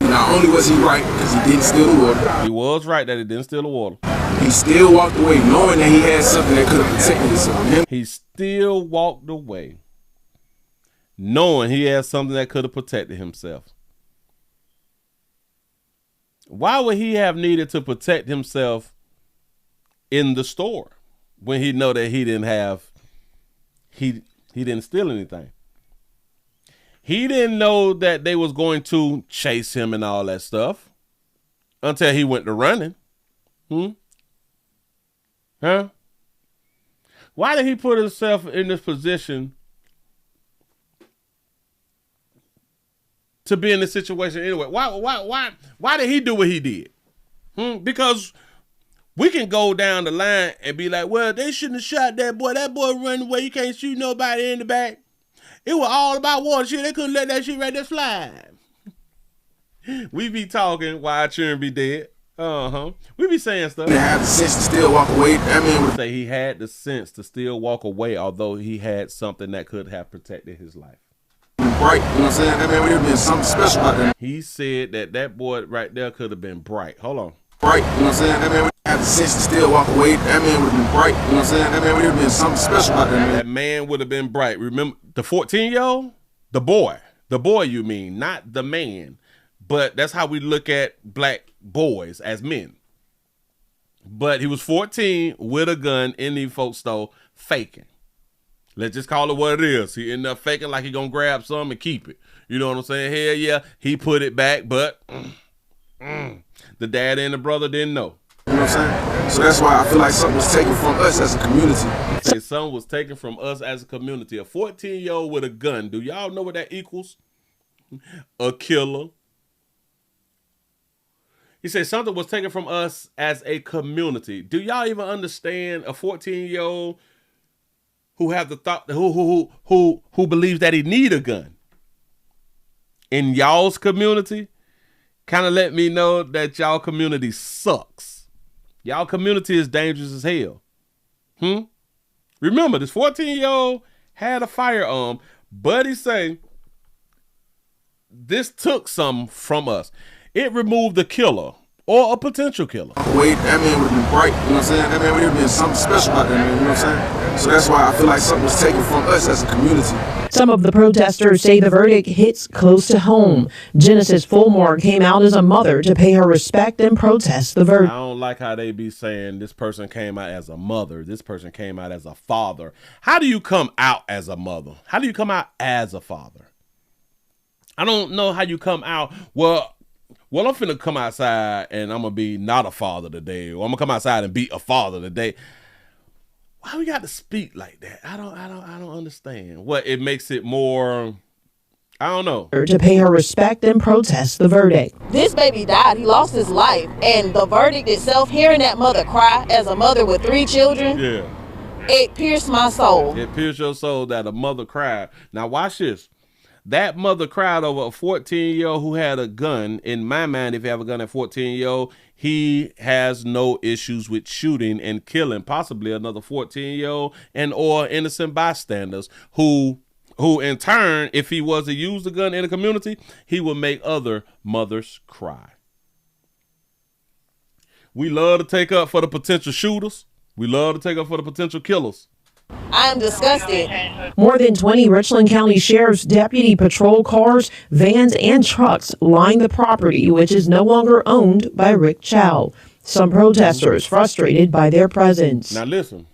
Not only was he right because he didn't steal the water. He was right that he didn't steal the water. He still walked away knowing that he had something that could have protected himself. He still walked away knowing he had something that could have protected himself. Why would he have needed to protect himself in the store when he know that he didn't steal anything? He didn't know that they was going to chase him and all that stuff until he went to running. Huh? Why did he put himself in this position to be in this situation anyway? Why did he do what he did? Because we can go down the line and be like, well, they shouldn't have shot that boy. That boy running away. You can't shoot nobody in the back. It was all about water shit. They couldn't let that shit right there slide. We be talking while our children be dead. We be saying stuff. He had the sense to still walk away. I mean, say he had the sense to still walk away, although he had something that could have protected his life. Bright, you know what I'm saying? That man would have been something special about that. He said that boy right there could have been bright. Hold on. Bright, you know what I'm saying? That man would have the sense to still walk away. That man would have been bright, you know what I'm saying? That man would have been something special about that man. That man would have been bright. Remember the 14-year-old? The boy you mean, not the man. But that's how we look at black boys as men. But he was 14 with a gun in the folk store faking. Let's just call it what it is. He ended up faking like he gonna grab some and keep it. You know what I'm saying? Hell yeah, he put it back, but the dad and the brother didn't know. You know what I'm saying? So that's why I feel like something was taken from us as a community. Something was taken from us as a community. A 14-year-old with a gun. Do y'all know what that equals? A killer. He said something was taken from us as a community. Do y'all even understand a 14-year-old who have the thought, who believes that he need a gun? In y'all's community, kind of let me know that y'all community sucks. Y'all community is dangerous as hell. Remember, this 14-year-old had a firearm, but he say this took some from us. It removed the killer or a potential killer. Wait, that man would have been bright, you know what I'm saying? That man would have been something special about that man, you know what I'm saying? So that's why I feel like something was taken from us as a community. Some of the protesters say the verdict hits close to home. Genesis Fulmore came out as a mother to pay her respect and protest the verdict. I don't like how they be saying this person came out as a mother, this person came out as a father. How do you come out as a mother? How do you come out as a father? I don't know how you come out. Well, I'm finna come outside and I'm gonna be not a father today, or I'm gonna come outside and be a father today. Why we got to speak like that? I don't understand. What, it makes it more, I don't know. To pay her respect and protest the verdict. This baby died. He lost his life. And the verdict itself, hearing that mother cry as a mother with 3 children, it pierced my soul. It pierced your soul that a mother cried. Now watch this. That mother cried over a 14-year-old who had a gun. In my mind, if you have a gun at 14-year-old, he has no issues with shooting and killing possibly another 14-year-old and or innocent bystanders who in turn, if he was to use the gun in a community, he would make other mothers cry. We love to take up for the potential shooters. We love to take up for the potential killers. I am disgusted. More than 20 Richland County Sheriff's deputy patrol cars, vans, and trucks line the property, which is no longer owned by Rick Chow. Some protesters frustrated by their presence. Now listen,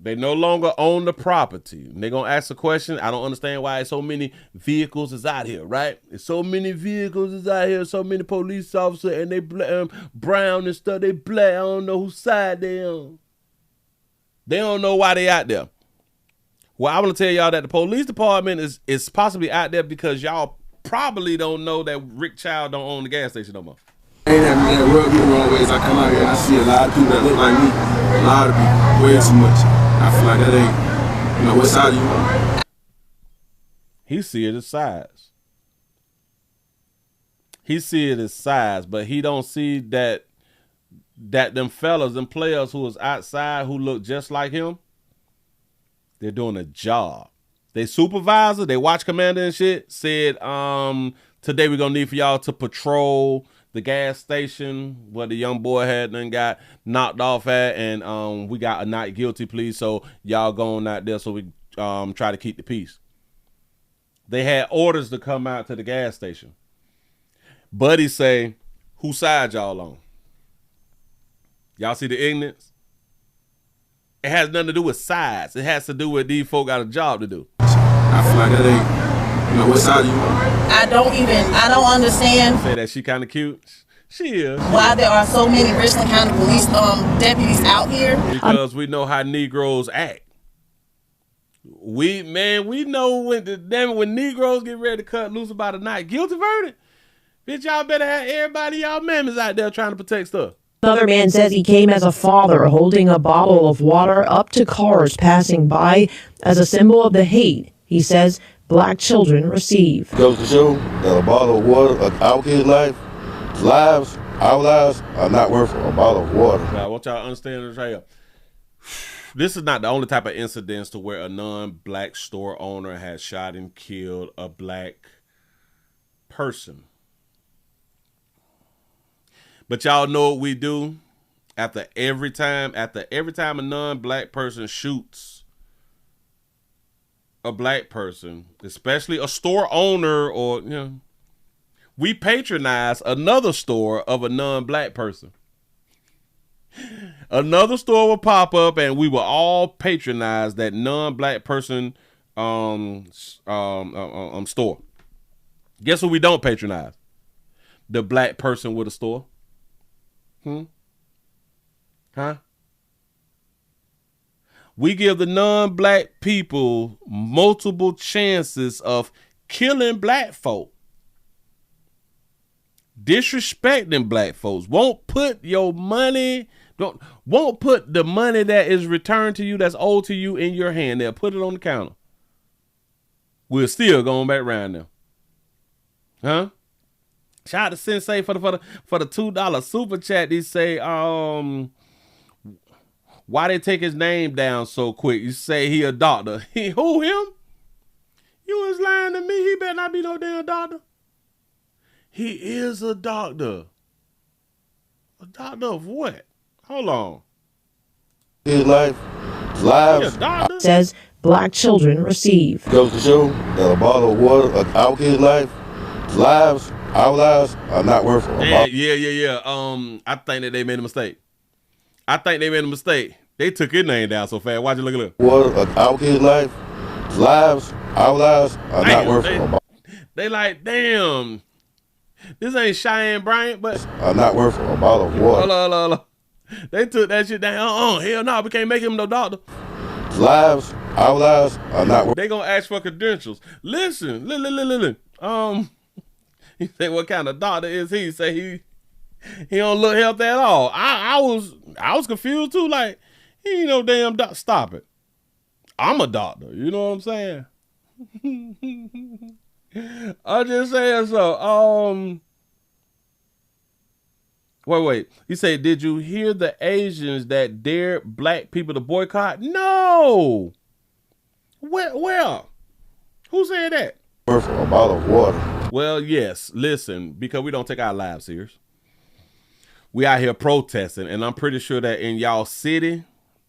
they no longer own the property. They're going to ask a question. I don't understand why so many vehicles is out here, right? There's so many vehicles is out here, so many police officers, and they brown and stuff. They black. I don't know whose side they on. They don't know why they out there. Well, I want to tell y'all that the police department is possibly out there because y'all probably don't know that Rick Chow don't own the gas station no more. Ain't that man rub me the wrong ways. I come out here and I see a lot of people that look like me. A lot of people, way too much. I feel like that ain't, what side you on? He see it as size. He see it as size, but he don't see that them fellas and players who was outside who look just like him, they're doing a job. They supervisor, they watch commander and shit, said, today we're gonna need for y'all to patrol the gas station where the young boy had done got knocked off at, and we got a not guilty plea, so y'all going out there so we try to keep the peace. They had orders to come out to the gas station. Buddy say, whose side y'all on? Y'all see the ignorance? It has nothing to do with size. It has to do with these folk got a job to do. I feel like that ain't, what side you on? I don't understand. Say that she kind of cute. She is. Why there are so many Richland County police deputies out here? Because we know how Negroes act. We know when Negroes get ready to cut loose about a night, guilty verdict. Bitch, y'all better have everybody y'all mammies out there trying to protect stuff. Another man says he came as a father holding a bottle of water up to cars passing by as a symbol of the hate he says black children receive. Goes to show that a bottle of water, our kids' lives, our lives are not worth a bottle of water. I want y'all to understand this right here. This is not the only type of incidents to where a non-black store owner has shot and killed a black person. But y'all know what we do after every time a non-black person shoots a black person, especially a store owner, or we patronize another store of a non-black person. Another store will pop up and we will all patronize that non-black person store. Guess who we don't patronize? The black person with a store. We give the non-black people multiple chances of killing black folk, disrespecting black folks. Won't put the money that is returned to you, that's owed to you, in your hand. They'll put it on the counter. We're still going back around now. Shout out to Sensei for the $2 super chat. They say, why they take his name down so quick? You say he a doctor. Who, him? You was lying to me. He better not be no damn doctor. He is a doctor. A doctor of what? Hold on. His lives says black children receive. Goes to show that a bottle of water, our kids' lives, our lives are not worth it. Yeah. I think that they made a mistake. They took his name down so fast. Watch it, look. Water, our kids' lives, our lives are not worth it. They like, damn, this ain't Cheyenne Bryant, but are not worth a bottle of water. Hold on. They took that shit down. Hell no, we can't make him no doctor. Our lives are not worth. They gonna ask for credentials. Listen. He said, what kind of doctor is he? He say he don't look healthy at all. I was confused too. Like, he ain't no damn doctor. Stop it. I'm a doctor. You know what I'm saying? I'm just saying so. Wait. He said, did you hear the Asians that dared black people to boycott? No. Where? Who said that? Worth a bottle of water. Well, yes. Listen, because we don't take our lives serious. We out here protesting, and I'm pretty sure that in y'all city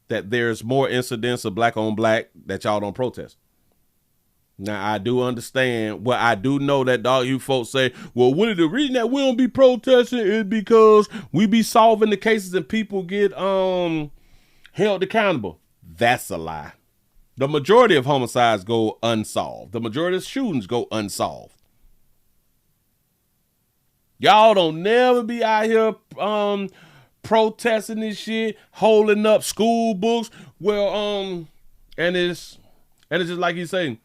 that there's more incidents of black on black that y'all don't protest. Now, I do understand. Well, I do know that you folks say, well, Willie, the reason that we don't be protesting is because we be solving the cases and people get held accountable. That's a lie. The majority of homicides go unsolved. The majority of shootings go unsolved. Y'all don't never be out here protesting this shit, holding up school books. Well, and it's just like he's saying,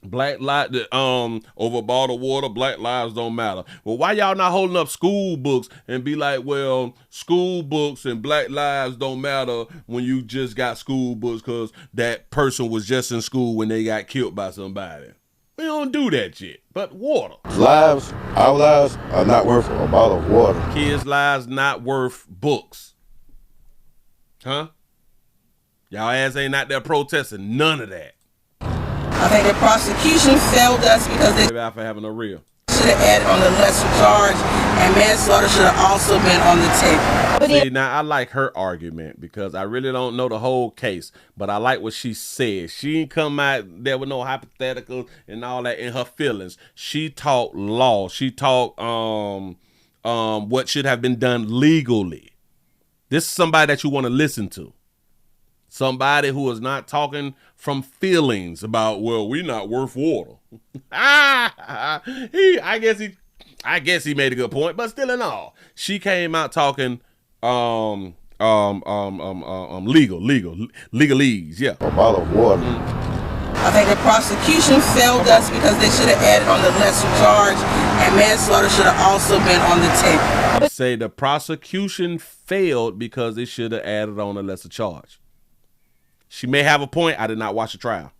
black lives over a bottle of water, black lives don't matter. Well, why y'all not holding up school books and be like, well, school books and black lives don't matter when you just got school books because that person was just in school when they got killed by somebody. We don't do that shit. But water. Our lives are not worth a bottle of water. Kids' lives not worth books. Huh? Y'all ass ain't out there protesting none of that. I think the prosecution failed us because they Maybe after having a real. should have added on the lesser charge, and manslaughter should have also been on the table. See, now I like her argument because I really don't know the whole case, but I like what she said. She ain't come out there with no hypothetical and all that in her feelings. She talked law. She talked what should have been done legally. This is somebody that you want to listen to. Somebody who is not talking from feelings about, well, we not worth water. I guess he made a good point, but still in all, she came out talking legalese, yeah. A bottle of water. I think the prosecution failed us because they should have added on the lesser charge, and manslaughter should have also been on the table. You say the prosecution failed because they should have added on a lesser charge. She may have a point. I did not watch the trial.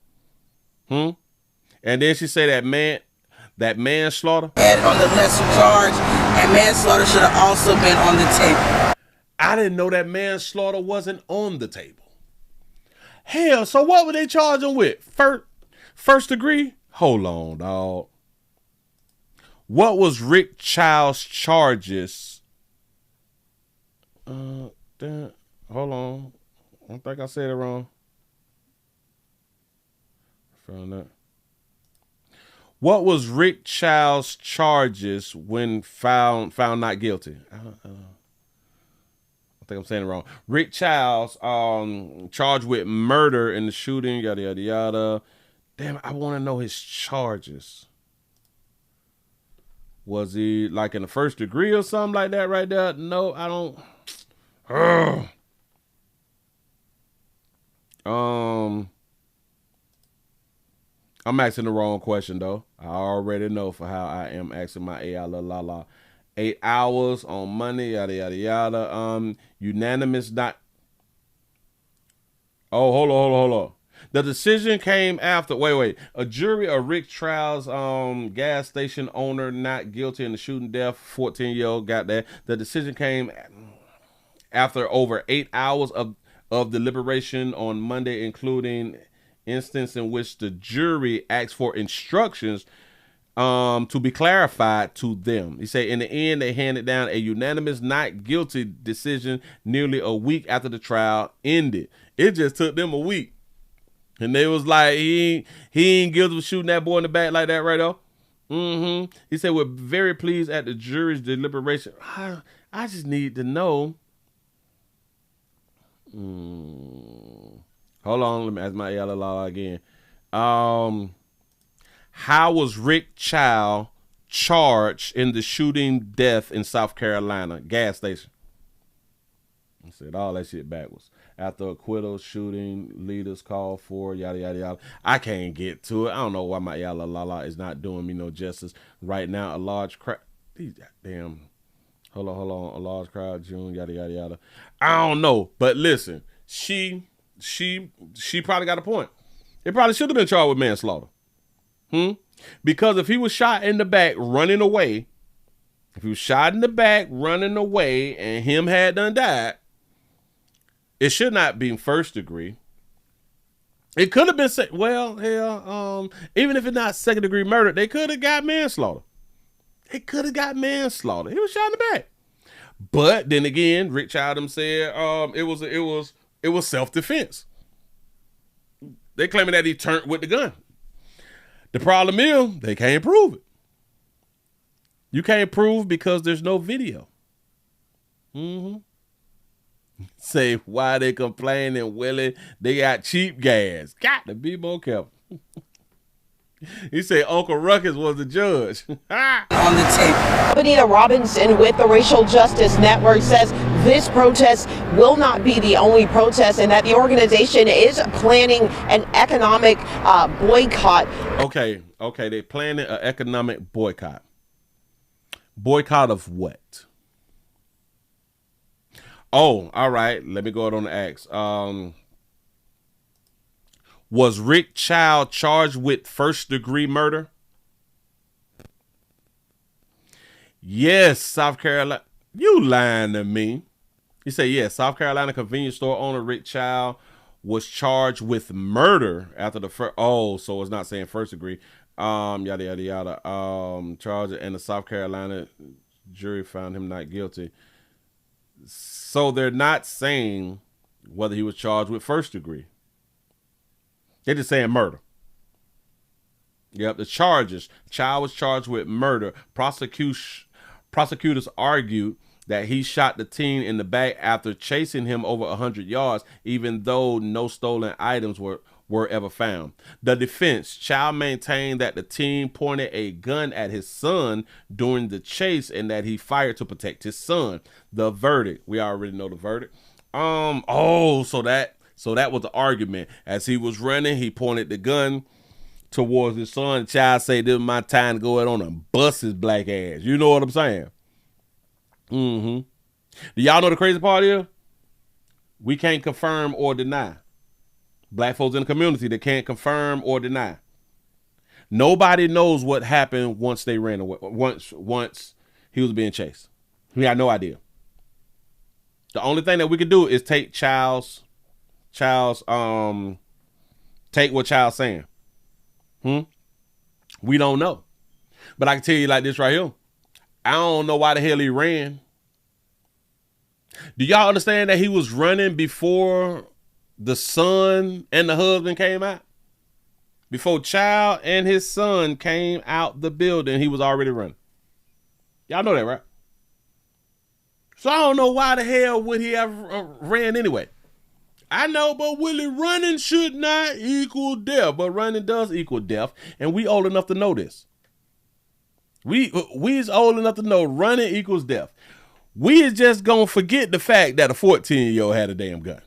And then she say that manslaughter added on the lesser charge, and manslaughter should have also been on the table. I didn't know that manslaughter wasn't on the table. Hell, so what were they charging with? First degree? Hold on, dog. What was Rick Chow's charges? Hold on. I don't think I said it wrong. Found that. What was Rick Chow's charges when found not guilty? I think I'm saying it wrong. Rick Chow's charged with murder in the shooting, yada, yada, yada. Damn, I want to know his charges. Was he like in the first degree or something like that right there? No, I don't. I'm asking the wrong question, though. I already know for how I am asking my AI la la. 8 hours on Monday, yada, yada, yada. Unanimous not. Oh, hold on. The decision came after, wait. A jury of Rick Chow's gas station owner not guilty in the shooting death, 14-year-old, got that. The decision came after over 8 hours of deliberation on Monday, including instance in which the jury asked for instructions to be clarified to them. He said in the end, they handed down a unanimous not guilty decision nearly a week after the trial ended. It just took them a week. And they was like, he ain't guilty of shooting that boy in the back like that right though. He said, we're very pleased at the jury's deliberation. I just need to know. Hold on, let me ask my LLA again. How was Rick Chow charged in the shooting death in South Carolina gas station? I said all that shit backwards. After acquittal, shooting leaders called for, yada, yada, yada. I can't get to it. I don't know why my yalla la la is not doing me no justice right now. A large crowd. Damn. Hold on. A large crowd, June, yada, yada, yada. I don't know. But listen, she probably got a point. It probably should have been charged with manslaughter. Because if he was shot in the back running away, and him had done died, it should not be first degree. It could have been, even if it's not second degree murder, they could have got manslaughter. He was shot in the back. But then again, Rick Chow said it was self-defense. They claiming that he turned with the gun. The problem is they can't prove it. You can't prove because there's no video. Say why they complaining, Willie? They got cheap gas. Got to be more careful. He said Uncle Ruckus was the judge. On the tape. Benita Robinson with the Racial Justice Network says this protest will not be the only protest and that the organization is planning an economic boycott. Okay, they're planning an economic boycott. Boycott of what? Oh, all right. Let me go ahead on the axe. Was Rick Chow charged with first-degree murder? Yes, South Carolina. You lying to me. You say, yes, South Carolina convenience store owner Rick Chow was charged with murder after the first. Oh, so it's not saying first degree. Yada, yada, yada. Charged, and the South Carolina jury found him not guilty. So they're not saying whether he was charged with first degree. They're just saying murder. Yep, the charges. Chow was charged with murder. Prosecutors argued that he shot the teen in the back after chasing him over 100 yards, even though no stolen items were ever found. The defense, Chow maintained that the teen pointed a gun at his son during the chase and that he fired to protect his son. The verdict, we already know the verdict. So So that was the argument. As he was running, he pointed the gun towards his son. The child said, "This is my time to go ahead on and bust his black ass." You know what I'm saying? Do y'all know the crazy part here? We can't confirm or deny. Black folks in the community that can't confirm or deny. Nobody knows what happened once they ran away. Once he was being chased. We had no idea. The only thing that we could do is take Chow's take what Chow's saying. We don't know. But I can tell you like this right here. I don't know why the hell he ran. Do y'all understand that he was running before the son and the husband came out? Before Chow and his son came out the building, he was already running. Y'all know that, right? So I don't know why the hell would he have ran anyway. I know, but Willie, running should not equal death. But running does equal death, and we old enough to know this. We is old enough to know running equals death. We is just gonna forget the fact that a 14-year-old had a damn gun.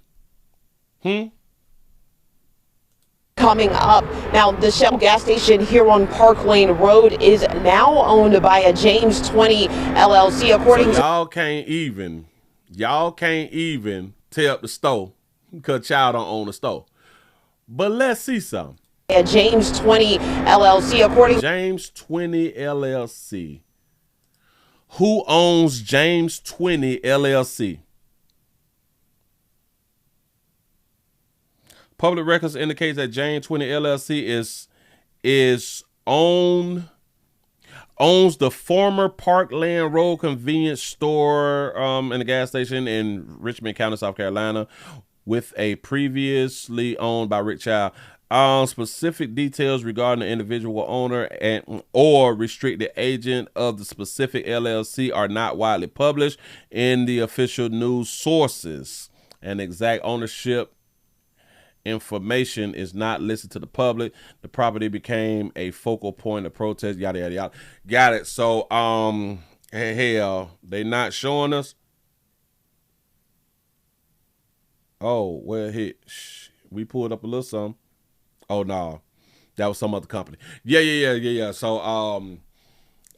Coming up, now the Shell gas station here on Park Lane Road is now owned by a James 20 LLC. According to y'all can't even tear up the store because Chow don't own the store. But let's see something. A James 20 LLC. According James 20 LLC. Who owns James 20 LLC? Public records indicates that James 20 LLC owns the former Parkland Road convenience store and a gas station in Richmond County, South Carolina, with a previously owned by Rick Chow. Specific details regarding the individual owner or restricted agent of the specific LLC are not widely published in the official news sources. And exact ownership information is not listed to the public. The property became a focal point of protest, yada yada yada. Got it. So hell, they not showing us. Oh, well, we pulled up a little something. Oh no, that was some other company. Yeah. So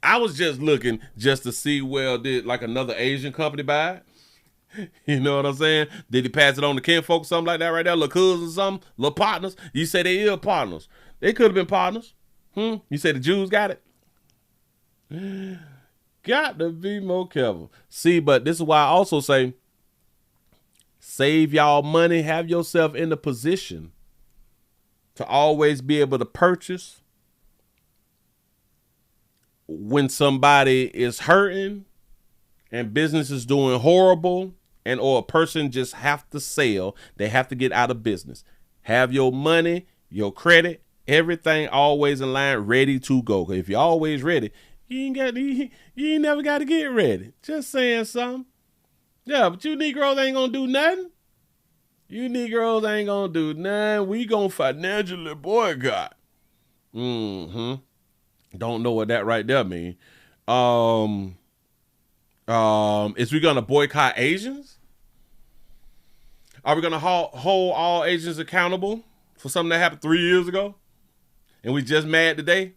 I was just looking just to see, well, did like another Asian company buy it? You know what I'm saying? Did he pass it on to kinfolk, something like that right there? Little cousins or something? Little partners? You say they are partners. They could have been partners. You say the Jews got it? Got to be more careful. See, but this is why I also say, save y'all money. Have yourself in the position to always be able to purchase when somebody is hurting and business is doing horrible, and or a person just have to sell. They have to get out of business. Have your money, your credit, everything always in line, ready to go. If you're always ready, you ain't never got to get ready. Just saying something. Yeah, but you Negroes ain't gonna do nothing. You Negroes ain't gonna do nothing. We gonna financially boycott. Don't know what that right there mean. Is we gonna boycott Asians? Are we gonna hold all Asians accountable for something that happened 3 years ago? And we just mad today?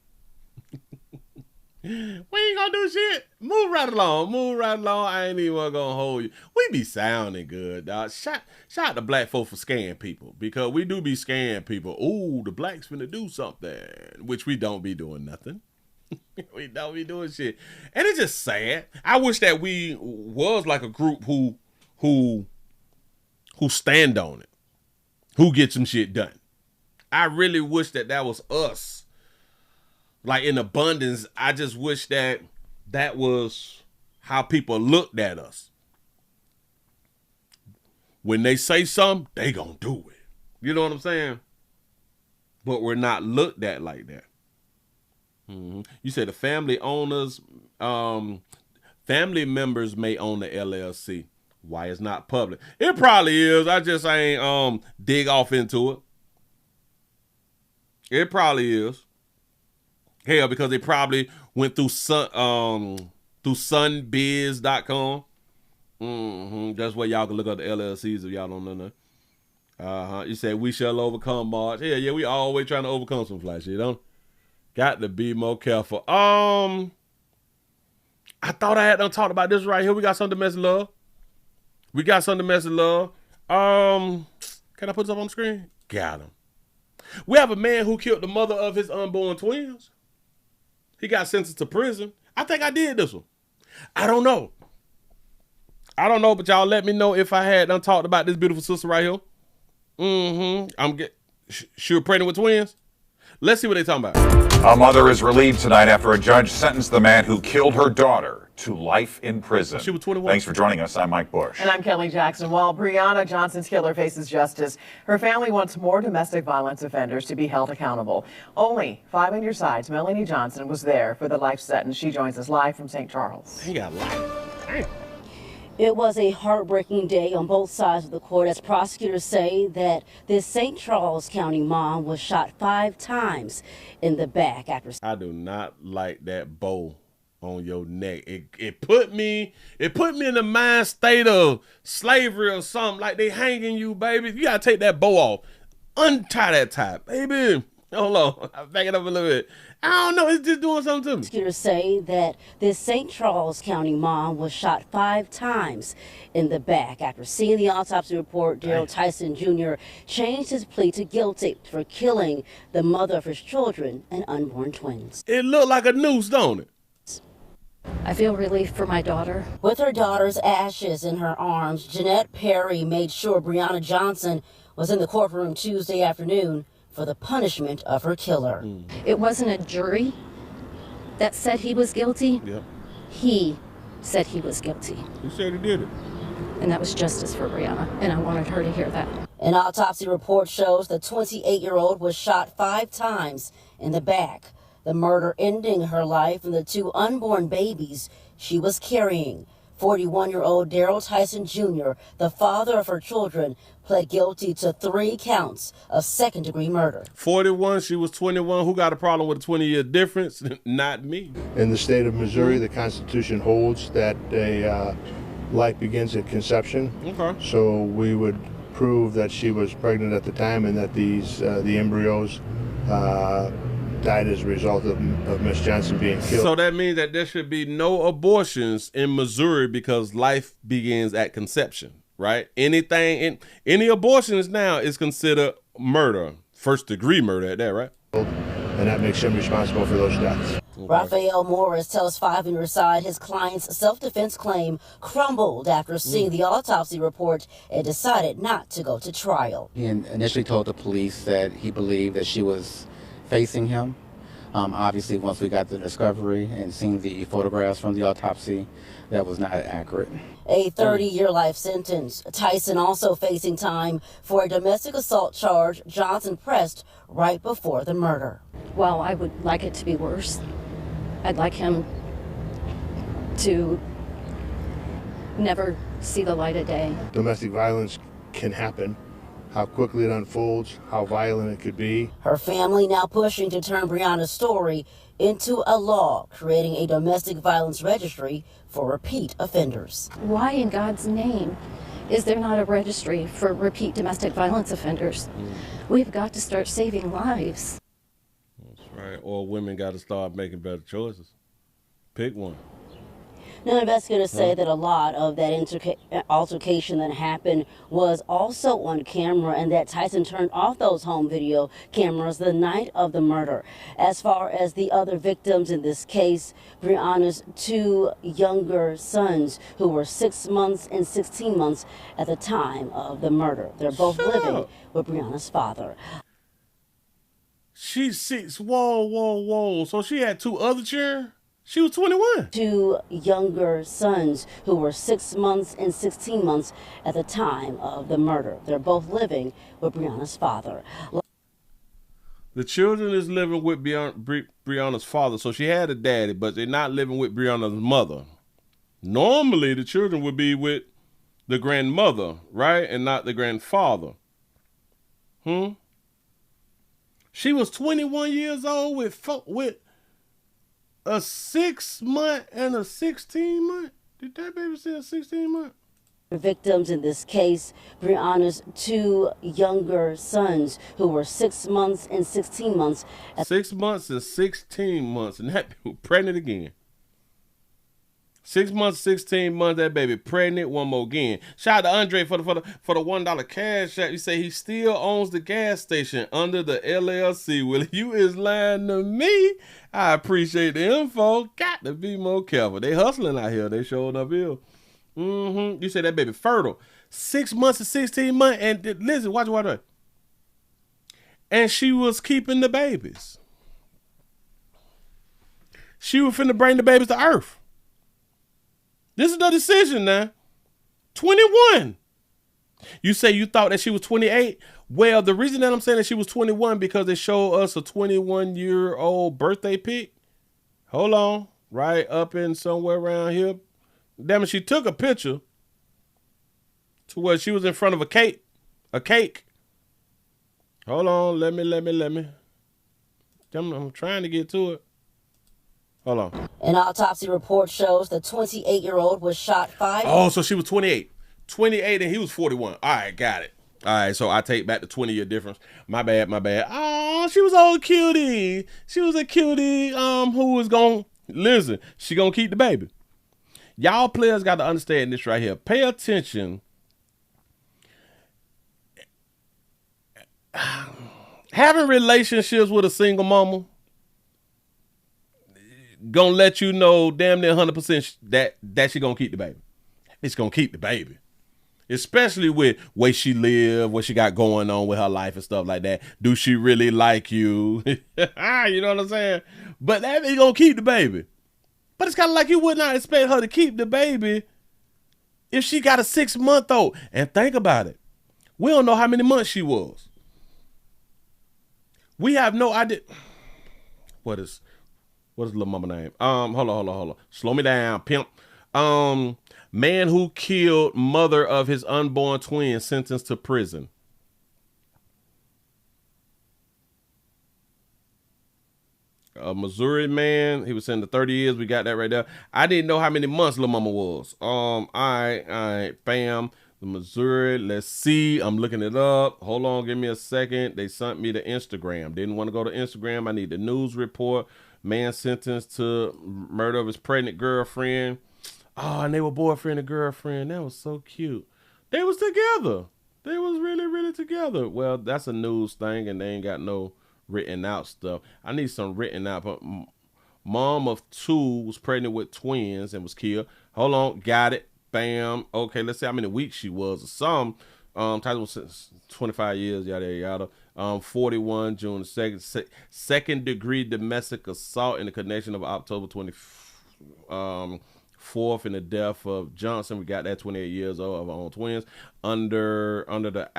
We ain't gonna do shit. Move right along. I ain't even gonna hold you. We be sounding good, dog. Shout out to black folk for scaring people, because we do be scaring people. Ooh, the blacks finna do something, which we don't be doing nothing. We don't be doing shit. And it's just sad. I wish that we was like a group who stand on it, who get some shit done. I really wish that was us. Like in abundance, I just wish that was how people looked at us. When they say something, they gonna do it. You know what I'm saying? But we're not looked at like that. You said the family owners, family members may own the LLC. Why it's not public? It probably is. I just ain't dig off into it. It probably is. Hell, because they probably went through sunbiz.com. That's where y'all can look up the LLCs if y'all don't know nothing. You said we shall overcome, March. Yeah, we always trying to overcome some fly shit, don't? Got to be more careful. I thought I had done talked about this right here. We got some domestic love. Can I put this up on the screen? Got him. We have a man who killed the mother of his unborn twins. He got sentenced to prison. I think I did this one. I don't know, but y'all let me know if I had done talked about this beautiful sister right here. She was pregnant with twins. Let's see what they talking about. A mother is relieved tonight after a judge sentenced the man who killed her daughter to life in prison. She was 21. Thanks for joining us. I'm Mike Bush. And I'm Kelly Jackson. While Breonna Johnson's killer faces justice, her family wants more domestic violence offenders to be held accountable. Only 5 on your sides. Melanie Johnson was there for the life sentence. She joins us live from St. Charles. He got life. Damn. It was a heartbreaking day on both sides of the court as prosecutors say that this St. Charles County mom was shot 5 times in the back after. I do not like that bow on your neck. It put me in the mind state of slavery or something. Like they hanging you, baby. You gotta take that bow off. Untie that tie, baby. Hold on. I'll back it up a little bit. I don't know. It's just doing something to me. Prosecutors say that this St. Charles County mom was shot 5 times in the back. After seeing the autopsy report, Daryl Tyson Jr. changed his plea to guilty for killing the mother of his children and unborn twins. It looked like a noose, don't it? I feel relief for my daughter. With her daughter's ashes in her arms, Jeanette Perry made sure Breonna Johnson was in the courtroom Tuesday afternoon for the punishment of her killer. It wasn't a jury that said he was guilty. Yep. He said he was guilty. He said he did it. And that was justice for Breonna, and I wanted her to hear that. An autopsy report shows the 28-year-old was shot 5 times in the back, the murder ending her life and the 2 unborn babies she was carrying. 41-year-old Daryl Tyson Jr., the father of her children, pled guilty to 3 counts of second-degree murder. 41, she was 21. Who got a problem with a 20-year difference? Not me. In the state of Missouri, the Constitution holds that a life begins at conception. Okay. So we would prove that she was pregnant at the time and that the embryos died as a result of Miss Johnson being killed. So that means that there should be no abortions in Missouri because life begins at conception, right? Any abortions now is considered murder, first-degree murder at that, right? And that makes him responsible for those deaths. Raphael Morris tells 5 on your side his client's self-defense claim crumbled after seeing the autopsy report and decided not to go to trial. He initially told the police that he believed that she was facing him. Obviously, once we got the discovery and seen the photographs from the autopsy, that was not accurate. A 30-year life sentence. Tyson also facing time for a domestic assault charge Johnson pressed right before the murder. Well, I would like it to be worse. I'd like him to never see the light of day. Domestic violence can happen. How quickly it unfolds, how violent it could be. Her family now pushing to turn Breonna's story into a law, creating a domestic violence registry for repeat offenders. Why in God's name is there not a registry for repeat domestic violence offenders? We've got to start saving lives. That's right. Or women got to start making better choices. Pick one. Now, investigators say that a lot of that altercation that happened was also on camera and that Tyson turned off those home video cameras the night of the murder. As far as the other victims in this case, Breonna's 2 younger sons who were 6 months and 16 months at the time of the murder. They're both living with Breonna's father. She's 6. Whoa. So she had 2 other children? She was 21. 2 younger sons who were 6 months and 16 months at the time of the murder. They're both living with Breonna's father. The children is living with Breonna's father. So she had a daddy, but they're not living with Breonna's mother. Normally, the children would be with the grandmother, right? And not the grandfather. She was 21 years old with a 6 month and a 16 month. Did that baby say a 16 month? Victims in this case, Brianna's two younger sons who were 6 months and 16 months. 6 months and 16 months, and that baby pregnant again. 6 months, 16 months, that baby pregnant one more again. Shout out to Andre for the $1 cash app. You say he still owns the gas station under the LLC. Well, you is lying to me. I appreciate the info. Got to be more careful. They hustling out here. They showing up here. You say that baby fertile. 6 months and 16 months. And listen, watch. And she was keeping the babies. She was finna bring the babies to earth. This is the decision now. 21. You say you thought that she was 28? Well, the reason that I'm saying that she was 21 because they showed us a 21-year-old birthday pic. Hold on. Right up in somewhere around here. Damn it, she took a picture to where she was in front of a cake. A cake. Hold on. Let me. I'm trying to get to it. Hold on. An autopsy report shows the 28-year-old was shot 5. Oh, so she was 28. 28 and he was 41. All right, got it. All right, so I take back the 20-year difference. My bad. Oh, she was old cutie. She was a cutie who was going to, listen, she going to keep the baby. Y'all players got to understand this right here. Pay attention. Having relationships with a single mama gonna let you know damn near 100% that she gonna keep the baby. It's gonna keep the baby. Especially with where she live, what she got going on with her life and stuff like that. Do she really like you? You know what I'm saying? But that ain't gonna keep the baby. But it's kind of like you would not expect her to keep the baby if she got a 6-month-old. And think about it. We don't know how many months she was. We have no idea. What is little mama name? Hold on. Slow me down, pimp. Man who killed mother of his unborn twin sentenced to prison. A Missouri man, he was sentenced to 30 years. We got that right there. I didn't know how many months little mama was. All right, bam. The Missouri, let's see. I'm looking it up. Hold on, give me a second. They sent me to Instagram. Didn't want to go to Instagram. I need the news report. Man sentenced to murder of his pregnant girlfriend. Oh, and they were boyfriend and girlfriend. That was so cute. They was together. They was really, really together. Well, that's a news thing, and they ain't got no written out stuff. I need some written out. But mom of 2 was pregnant with twins and was killed. Hold on, got it. Bam. Okay, let's see how many weeks she was or some. Title was 25 years, yada yada. 41 June 2nd. Second degree domestic assault in the connection of October 24th in the death of Johnson. We got that 28 years old of our own twins under an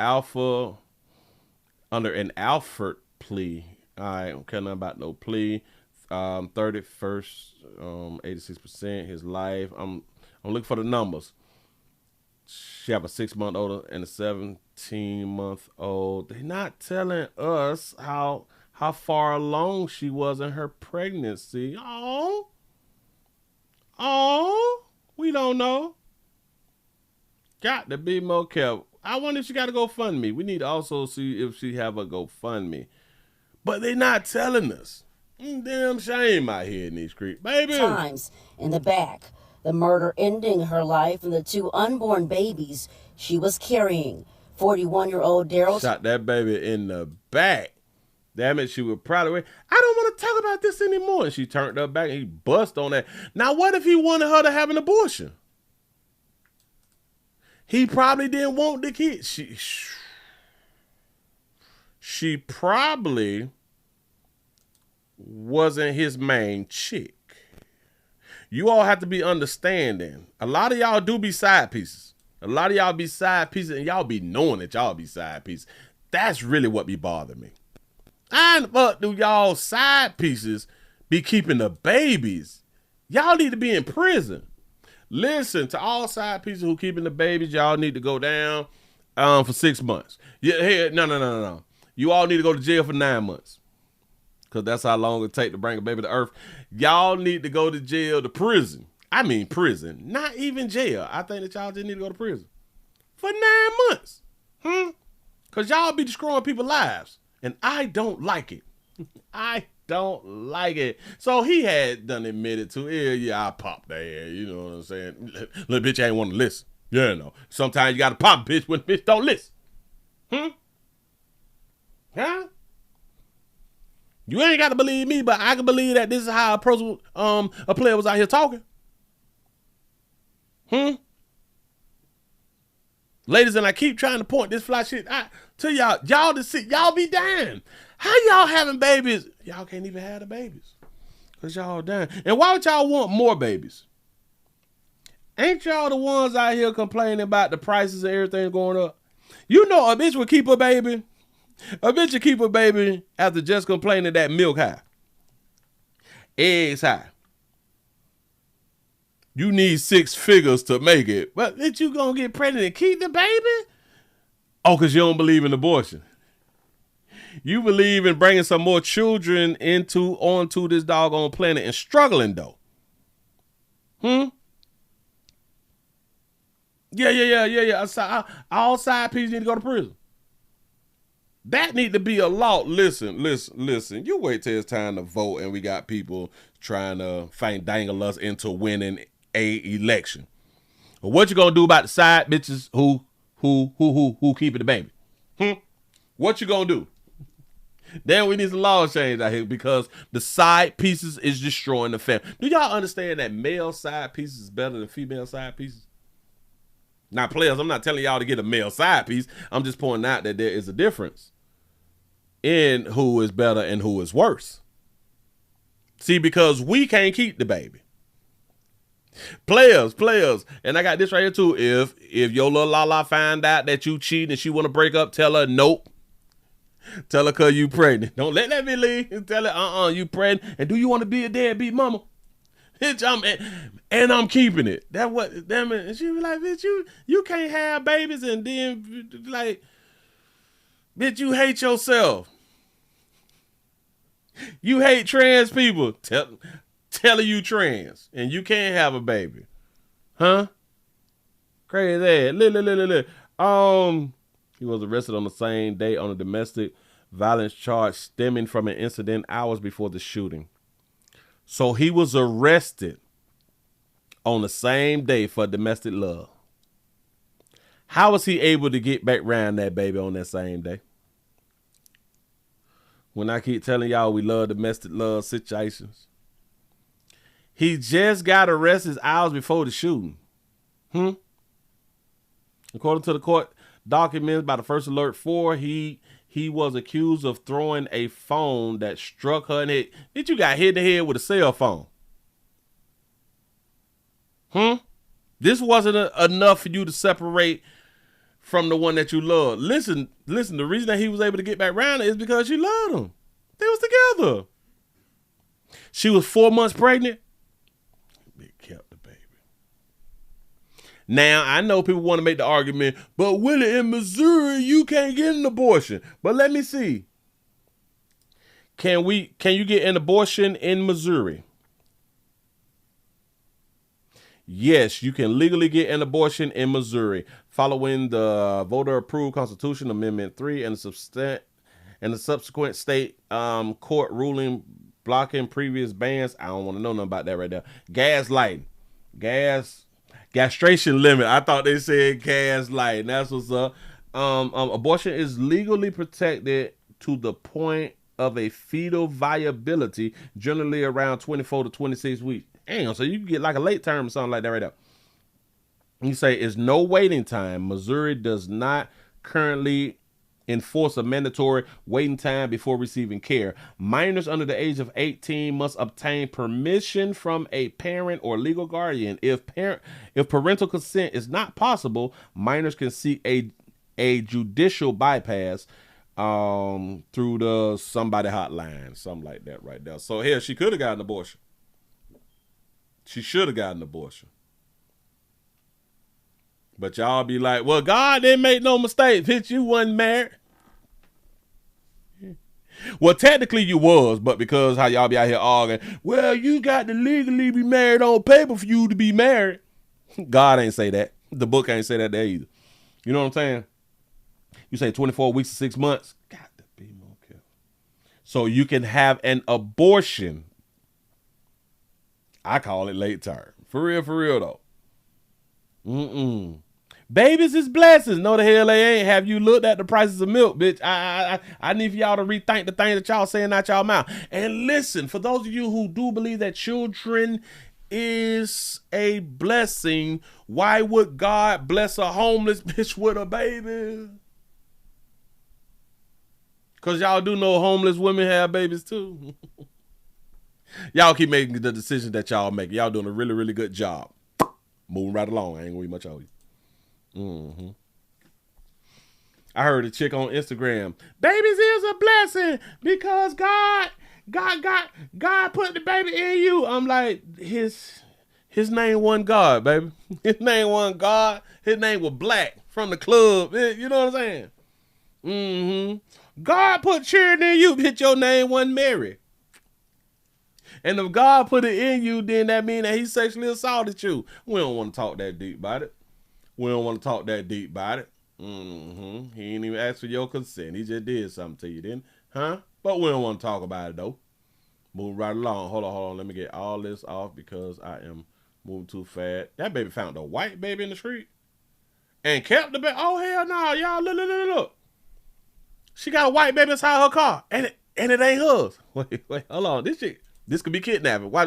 Alford plea. I don't care nothing about no plea. 31st, 86%. His life. I'm looking for the numbers. She have a 6-month-old and a 17-month-old. They're not telling us how far along she was in her pregnancy. Oh, we don't know. Got to be more careful. I wonder if she got a GoFundMe. We need to also see if she have a GoFundMe. But they're not telling us. Damn shame out here in these streets, baby. Times in the back. The murder ending her life and the 2 unborn babies she was carrying. 41-year-old Daryl shot that baby in the back. Damn it, she would probably, I don't want to talk about this anymore. And she turned her back and he bust on that. Now, what if he wanted her to have an abortion? He probably didn't want the kid. She probably wasn't his main chick. You all have to be understanding. A lot of y'all do be side pieces. A lot of y'all be side pieces and y'all be knowing that y'all be side pieces. That's really what be bothering me. And fuck do y'all side pieces be keeping the babies? Y'all need to be in prison. Listen, to all side pieces who keeping the babies, y'all need to go down for 6 months. Yeah, hey, no. You all need to go to jail for 9 months. Because that's how long it take to bring a baby to earth. Y'all need to go to jail, to prison. I mean prison, not even jail. I think that y'all just need to go to prison. for 9 months. Because y'all be destroying people's lives. And I don't like it. I don't like it. So he had done admitted to, yeah, I popped that ass. You know what I'm saying? Little bitch ain't want to listen. Yeah, no. Sometimes you got to pop bitch when bitch don't listen. Huh? You ain't got to believe me, but I can believe that this is how a player was out here talking. Ladies, and I keep trying to point this fly shit out to y'all to see. Y'all be dying. How y'all having babies? Y'all can't even have the babies. Because y'all dying. And why would y'all want more babies? Ain't y'all the ones out here complaining about the prices and everything going up? You know a bitch would keep a baby. A bitch would keep a baby after just complaining that milk high. Eggs high. You need 6 figures to make it. But bitch, you gonna get pregnant and keep the baby? Oh, because you don't believe in abortion. You believe in bringing some more children onto this doggone planet and struggling though. Yeah. All side pieces need to go to prison. That need to be a law. Listen. You wait till it's time to vote and we got people trying to dangle us into winning a election. But what you gonna do about the side bitches who keeping the baby? What you gonna do? Then we need some law change out here because the side pieces is destroying the family. Do y'all understand that male side pieces is better than female side pieces? Now, players, I'm not telling y'all to get a male side piece. I'm just pointing out that there is a difference in who is better and who is worse. See, because we can't keep the baby. Players, and I got this right here too. If your little Lala find out that you cheating and she want to break up, tell her nope. Tell her cause you pregnant. Don't let that be leave. Tell her you pregnant. And do you want to be a deadbeat mama? Bitch, I'm keeping it. That what damn it. And she be like, bitch, you can't have babies and then like, bitch, you hate yourself. You hate trans people. Tell her you trans and you can't have a baby. Huh? Crazy. He was arrested on the same day on a domestic violence charge stemming from an incident hours before the shooting. So he was arrested on the same day for domestic love. How was he able to get back around that baby on that same day? When I keep telling y'all we love domestic love situations. He just got arrested hours before the shooting. According to the court documents by the First Alert 4, he was accused of throwing a phone that struck her in the head. Did you got hit in the head with a cell phone? This wasn't enough for you to separate from the one that you love. Listen, the reason that he was able to get back around is because she loved him. They was together. She was 4 months pregnant. They kept the baby. Now, I know people want to make the argument, but Willie, in Missouri, you can't get an abortion. But let me see. Can you get an abortion in Missouri? Yes, you can legally get an abortion in Missouri following the voter-approved Constitution Amendment 3 and the subsequent state court ruling blocking previous bans. I don't want to know nothing about that right there. Gaslighting. Castration limit. I thought they said gaslighting. That's what's up. Abortion is legally protected to the point of a fetal viability, generally around 24 to 26 weeks. Damn, so you can get like a late term or something like that right there. You say it's no waiting time. Missouri does not currently enforce a mandatory waiting time before receiving care. Minors under the age of 18 must obtain permission from a parent or legal guardian. If parental consent is not possible, minors can seek a judicial bypass through the somebody hotline, something like that right there. So here, she could have gotten an abortion. She should have gotten an abortion. But y'all be like, well, God didn't make no mistake. Bitch, you wasn't married. Well, technically you was, but because how y'all be out here arguing, well, you got to legally be married on paper for you to be married. God ain't say that. The book ain't say that there either. You know what I'm saying? You say 24 weeks to 6 months. Got to be more careful. So you can have an abortion. I call it late term. For real though. Babies is blessings. No, the hell they ain't. Have you looked at the prices of milk, bitch? I need for y'all to rethink the things that y'all saying out y'all mouth. And listen, for those of you who do believe that children is a blessing, why would God bless a homeless bitch with a baby? Because y'all do know homeless women have babies too. Y'all keep making the decisions that y'all make. Y'all doing a really, really good job. Moving right along. I ain't gonna be much on you. I heard a chick on Instagram. Babies is a blessing because God put the baby in you. I'm like, his name wasn't God, baby. His name wasn't God. His name was Black from the club. You know what I'm saying? God put children in you, bitch. Your name wasn't Mary. And if God put it in you, then that means that he sexually assaulted you. We don't want to talk that deep about it. He ain't even asked for your consent. He just did something to you, didn't? Huh? But we don't want to talk about it, though. Move right along. Hold on. Let me get all this off because I am moving too fast. That baby found a white baby in the street and kept the baby. Oh, hell no, y'all. Look. She got a white baby inside her car, and it ain't hers. Wait, hold on. This could be kidnapping. Why?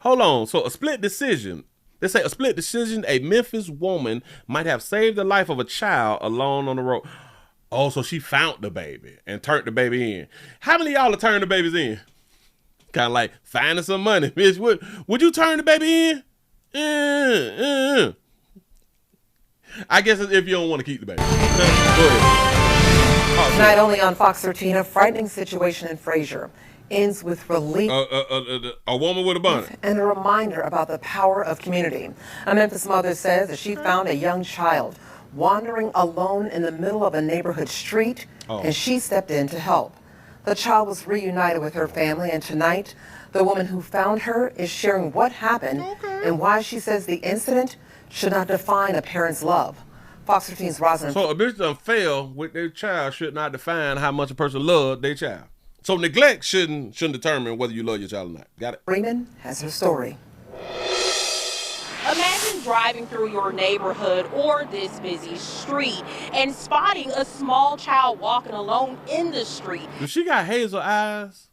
Hold on. So a split decision. They say a split decision. A Memphis woman might have saved the life of a child alone on the road. Oh, so she found the baby and turned the baby in. How many of y'all have turned the babies in? Kind of like finding some money, bitch. Would you turn the baby in? I guess it's if you don't want to keep the baby. Go ahead. Tonight only on Fox 13, a frightening situation in Frazier ends with relief. A woman with a bonnet. And a reminder about the power of community. A Memphis mother says that she found a young child wandering alone in the middle of a neighborhood street, and she stepped in to help. The child was reunited with her family, and tonight, the woman who found her is sharing what happened and why she says the incident should not define a parent's love. Fox 13's Rosalind. So a bitch done fell with their child should not define how much a person loved their child. So neglect shouldn't determine whether you love your child or not. Got it? Freeman has her story. Imagine driving through your neighborhood or this busy street and spotting a small child walking alone in the street. Does she got hazel eyes?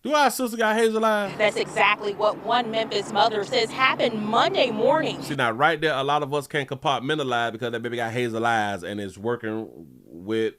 Do our sister got hazel eyes? That's exactly what one Memphis mother says happened Monday morning. See, now right there, a lot of us can't compartmentalize because that baby got hazel eyes and is working with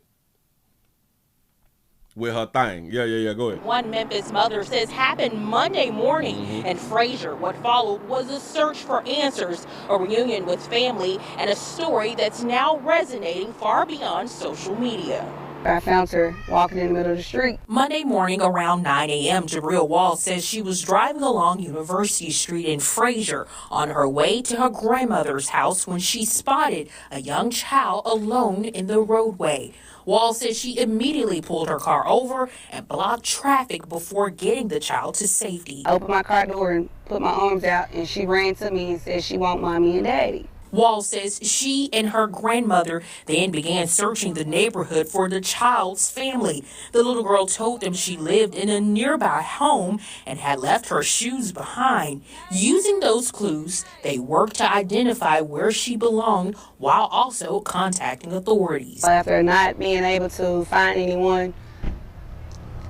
her thing. Yeah, go ahead. One Memphis mother says happened Monday morning in Frazier. What followed was a search for answers, a reunion with family, and a story that's now resonating far beyond social media. I found her walking in the middle of the street. Monday morning around 9 a.m., Jabril Wall says she was driving along University Street in Frazier on her way to her grandmother's house when she spotted a young child alone in the roadway. Wall says she immediately pulled her car over and blocked traffic before getting the child to safety. I opened my car door and put my arms out, and she ran to me and said she want mommy and daddy. Wall says she and her grandmother then began searching the neighborhood for the child's family. The little girl told them she lived in a nearby home and had left her shoes behind. Using those clues, they worked to identify where she belonged while also contacting authorities. After not being able to find anyone,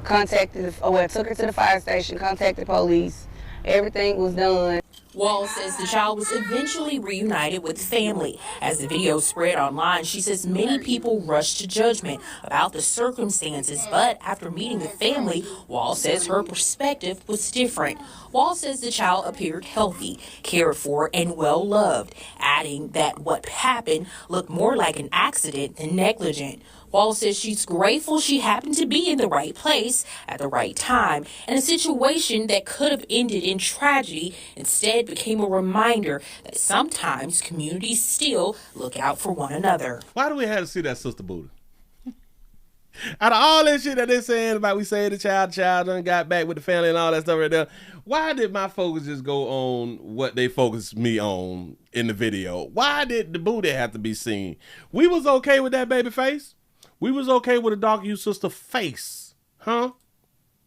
took her to the fire station, contacted police. Everything was done. Wall says the child was eventually reunited with family. As the video spread online, she says many people rushed to judgment about the circumstances, but after meeting the family, Wall says her perspective was different. Wall says the child appeared healthy, cared for, and well loved, adding that what happened looked more like an accident than negligent. Wall says she's grateful she happened to be in the right place at the right time, and a situation that could have ended in tragedy instead became a reminder that sometimes communities still look out for one another. Why do we have to see that sister booty? Out of all that shit that they're saying about we say the child done got back with the family and all that stuff right there, why did my focus just go on what they focused me on in the video? Why did the booty have to be seen? We was okay with that baby face. We was okay with a dog you sister face. Huh?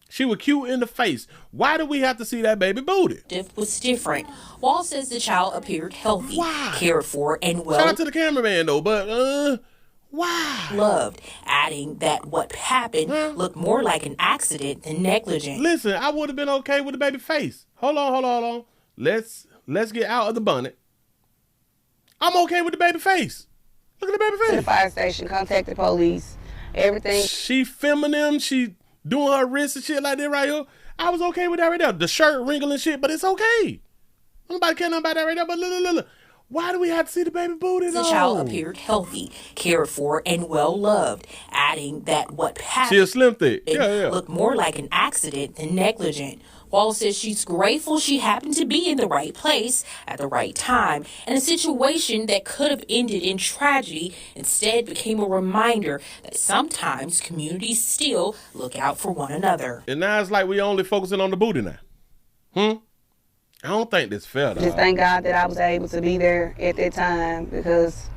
She was cute in the face. Why do we have to see that baby booty? It was different. Wall says the child appeared healthy, cared for, and well. Shout out to the cameraman though, but why? Loved, adding that what happened looked more like an accident than negligent. Listen, I would have been okay with the baby face. Hold on. Let's get out of the bonnet. I'm okay with the baby face. Look at the baby face. To the fire station, contact the police, everything. She feminine, she doing her wrists and shit like that right here. I was okay with that right there. The shirt wrinkling shit, but it's okay. Nobody care nothing about that right there, but look. Why do we have to see the baby booty though? The child appeared healthy, cared for, and well loved, adding that what happened she a slim thick. Yeah. looked more like an accident than negligent. Wall says she's grateful she happened to be in the right place at the right time, and a situation that could have ended in tragedy instead became a reminder that sometimes communities still look out for one another. And now it's like we only focusing on the booty now. I don't think this fair though. Just thank God that I was able to be there at that time, because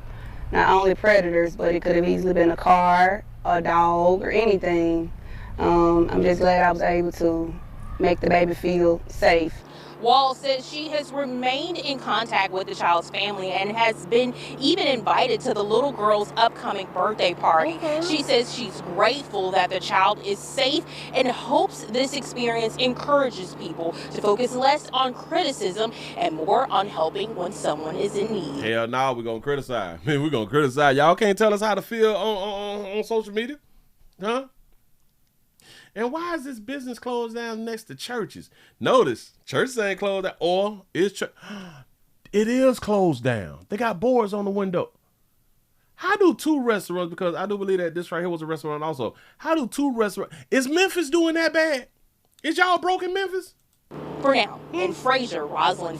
not only predators, but it could have easily been a car, a dog, or anything. I'm just glad I was able to make the baby feel safe. Wall says she has remained in contact with the child's family and has been even invited to the little girl's upcoming birthday party. She says she's grateful that the child is safe and hopes this experience encourages people to focus less on criticism and more on helping when someone is in need. Hell no, we're going to criticize. We're going to criticize. Y'all can't tell us how to feel on social media? Huh? And why is this business closed down next to churches? Notice, churches ain't closed down, or it is closed down. They got boards on the window. How do two restaurants, because I do believe that this right here was a restaurant also. How do two restaurants, is Memphis doing that bad? Is y'all broke in Memphis? For now, in Fraser, Rosalind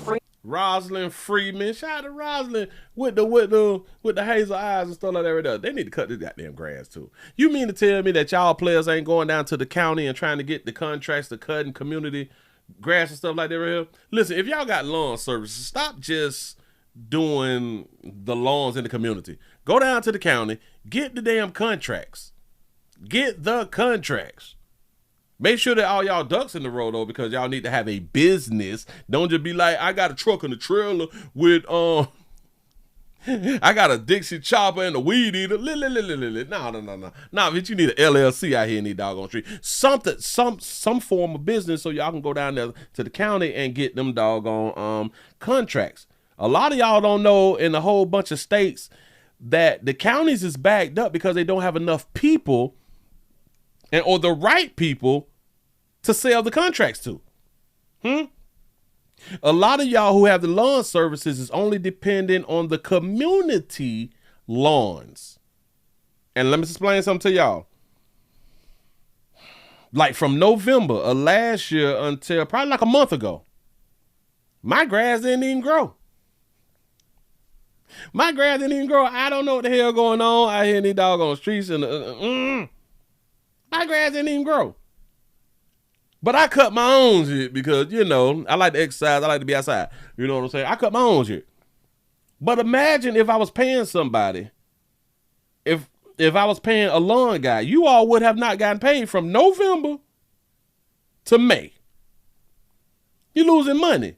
Freeman, shout out to Rosalind with the hazel eyes and stuff like that right there. They need to cut this goddamn grass too. You mean to tell me that y'all players ain't going down to the county and trying to get the contracts to cut and community grass and stuff like that right here? Listen, if y'all got lawn services, stop just doing the lawns in the community. Go down to the county, get the damn contracts. Get the contracts. Make sure that all y'all ducks in the row though, because y'all need to have a business. Don't just be like, I got a truck and a trailer with I got a Dixie chopper and a weed eater. No. Nah, bitch, you need an LLC out here in these doggone streets. Something, some form of business so y'all can go down there to the county and get them doggone contracts. A lot of y'all don't know in a whole bunch of states that the counties is backed up because they don't have enough people or the right people to sell the contracts to. A lot of y'all who have the lawn services is only dependent on the community lawns. And let me explain something to y'all. Like from November of last year until probably like a month ago, my grass didn't even grow. My grass didn't even grow. I don't know what the hell going on out here in these doggone streets. And my grass didn't even grow. But I cut my own shit because, you know, I like to exercise. I like to be outside. You know what I'm saying? I cut my own shit. But imagine if I was paying somebody, if I was paying a lawn guy, you all would have not gotten paid from November to May. You're losing money.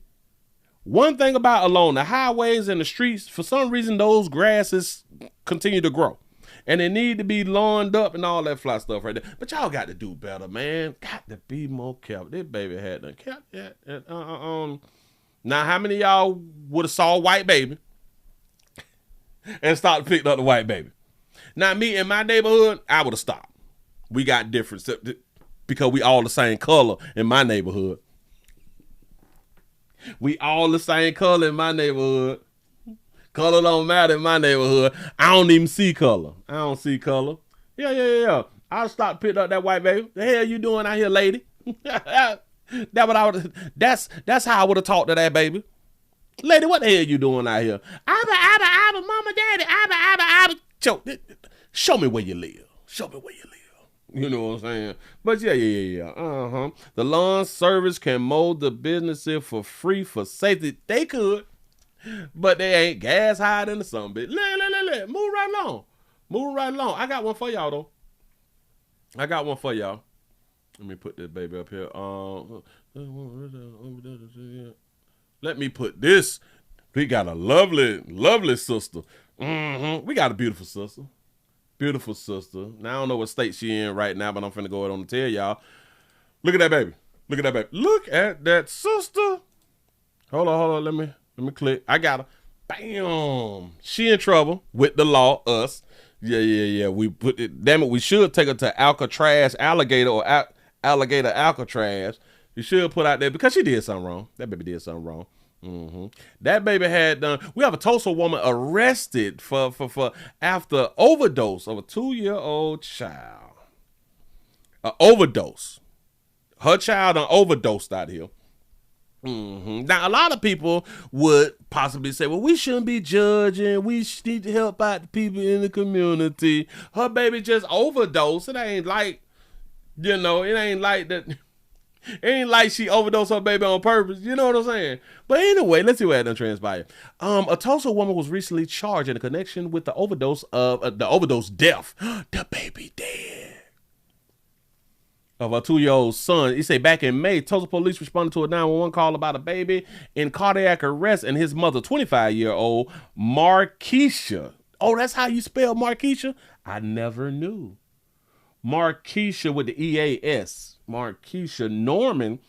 One thing about along the highways and the streets, for some reason, those grasses continue to grow. And they need to be lawned up and all that fly stuff right there. But y'all got to do better, man. Got to be more careful. This baby had done kept that. Now, how many of y'all would have saw a white baby and stopped picking up the white baby? Now, me in my neighborhood, I would have stopped. We got difference because we all the same color in my neighborhood. We all the same color in my neighborhood. Color don't matter in my neighborhood. I don't even see color. I don't see color. Yeah. I'll stop picking up that white baby. The hell you doing out here, lady? That's how I would have talked to that baby. Lady, what the hell you doing out here? Abba, mama, daddy, abba. Show me where you live. Show me where you live. You know what I'm saying? But yeah. The lawn service can mow the business in for free for safety. They could, but they ain't gas higher than the sun, bitch. Move right along. Move right along. I got one for y'all, though. Let me put this baby up here. Let me put this. We got a lovely, lovely sister. We got a beautiful sister. Beautiful sister. Now, I don't know what state she in right now, but I'm finna go ahead and tell y'all. Look at that baby. Look at that baby. Look at that sister. Hold on. Let me click. I got her. Bam. She in trouble with the law, us. Yeah. We put it. Damn it, we should take her to Alcatraz Alligator or Alligator Alcatraz. You should put out there because she did something wrong. That baby did something wrong. That baby had done. We have a Tulsa woman arrested for after overdose of a 2-year-old child. An overdose. Her child overdosed out here. Now, a lot of people would possibly say, well, we shouldn't be judging. We need to help out the people in the community. Her baby just overdosed. It ain't like, it ain't like that. It ain't like she overdosed her baby on purpose. You know what I'm saying? But anyway, let's see what done transpired. A Tulsa woman was recently charged in connection with the overdose death. The baby dead. Of a 2-year-old son. He say back in May, Tulsa police responded to a 911 call about a baby in cardiac arrest and his mother, 25-year-old Markeisha. Oh, that's how you spell Markeisha? I never knew. Markeisha with the EAS. Markeisha Norman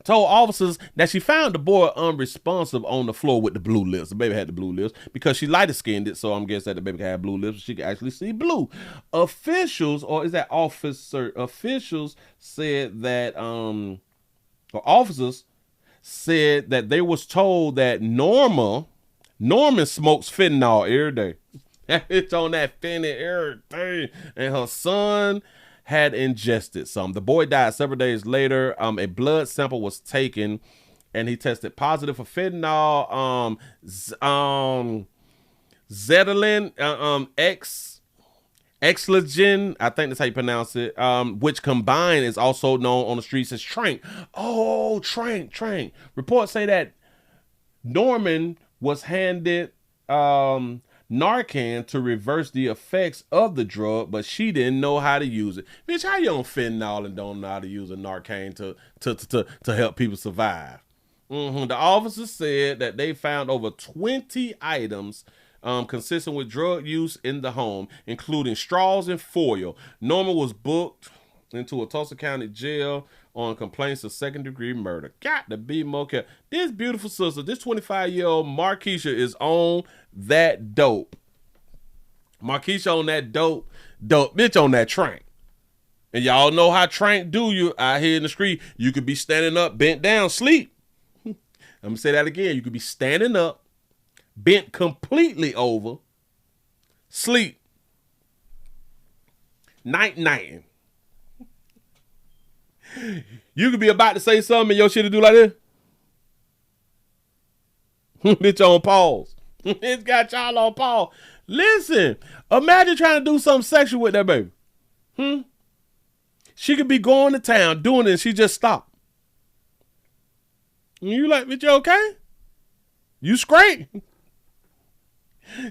told officers that she found the boy unresponsive on the floor with the blue lips. The baby had the blue lips because she lighter skinned it, so I'm guessing that the baby had blue lips. She could actually see blue. Officials said that officers said that they was told that Norman smokes fentanyl every day. It's on that fentanyl every day, and her son had ingested some. The boy died several days later. A blood sample was taken, and he tested positive for fentanyl, Zetylin, Exlagen, I think that's how you pronounce it, which combined is also known on the streets as Trank. Oh, Trank. Reports say that Norman was handed Narcan to reverse the effects of the drug, but she didn't know how to use it. Bitch, how you on fentanyl and don't know how to use a Narcan to help people survive? The officers said that they found over 20 items consistent with drug use in the home, including straws and foil. Norman was booked into a Tulsa County jail on complaints of second-degree murder. Got to be more careful. This beautiful sister, this 25-year-old Markeisha is on that dope. Markeisha on that dope, bitch on that Trank. And y'all know how Trank do you out here in the street. You could be standing up, bent down, sleep. I'm going to say that again. You could be standing up, bent completely over, sleep. Night-nighting. You could be about to say something and your shit to do like this. Bitch on pause. It's got y'all on pause. Listen, imagine trying to do something sexual with that baby. She could be going to town doing it and she just stopped. And you like, bitch, you okay? You straight?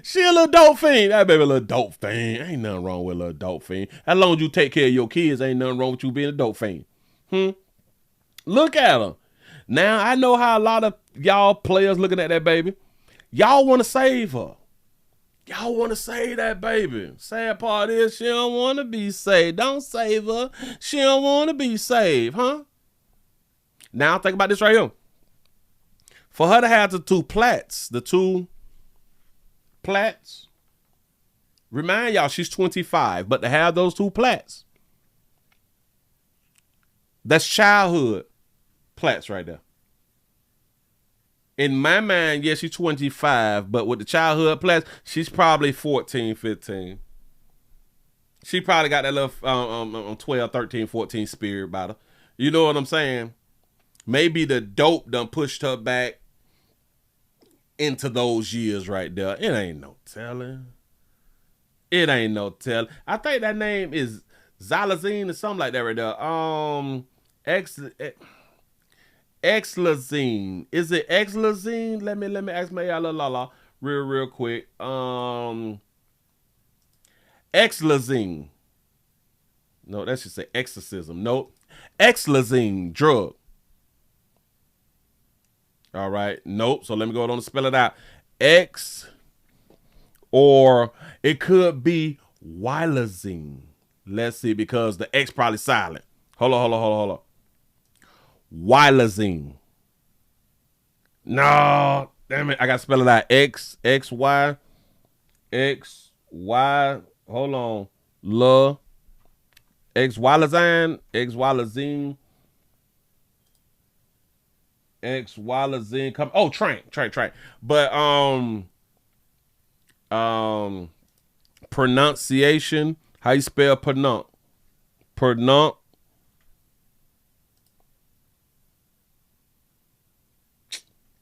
She a little dope fiend. That baby a little dope fiend. Ain't nothing wrong with a little dope fiend. As long as you take care of your kids, ain't nothing wrong with you being a dope fiend. Look at her. Now, I know how a lot of y'all players looking at that baby. Y'all want to save her. Y'all want to save that baby. Sad part is she don't want to be saved. Don't save her. She don't want to be saved, huh? Now, think about this right here. For her to have the two plats, remind y'all she's 25, but to have those two plats, that's childhood plats right there. In my mind, yes, she's 25, but with the childhood plats, she's probably 14, 15. She probably got that little 12, 13, 14 spirit about her. You know what I'm saying? Maybe the dope done pushed her back into those years right there. It ain't no telling. I think that name is xylazine or something like that right there. Xylazine. Is it xylazine? Let me ask my la real quick. Xylazine. No, that should say exorcism. Nope. Xylazine drug. All right. Nope. So let me go on and spell it out. X, or it could be Wilazine. Let's see, because the X probably silent. Hold on. Wilazine. No, damn it. I got to spell it out. X, Y. Hold on. Xylazine. Come. Oh, train. But pronunciation. How you spell pronounce?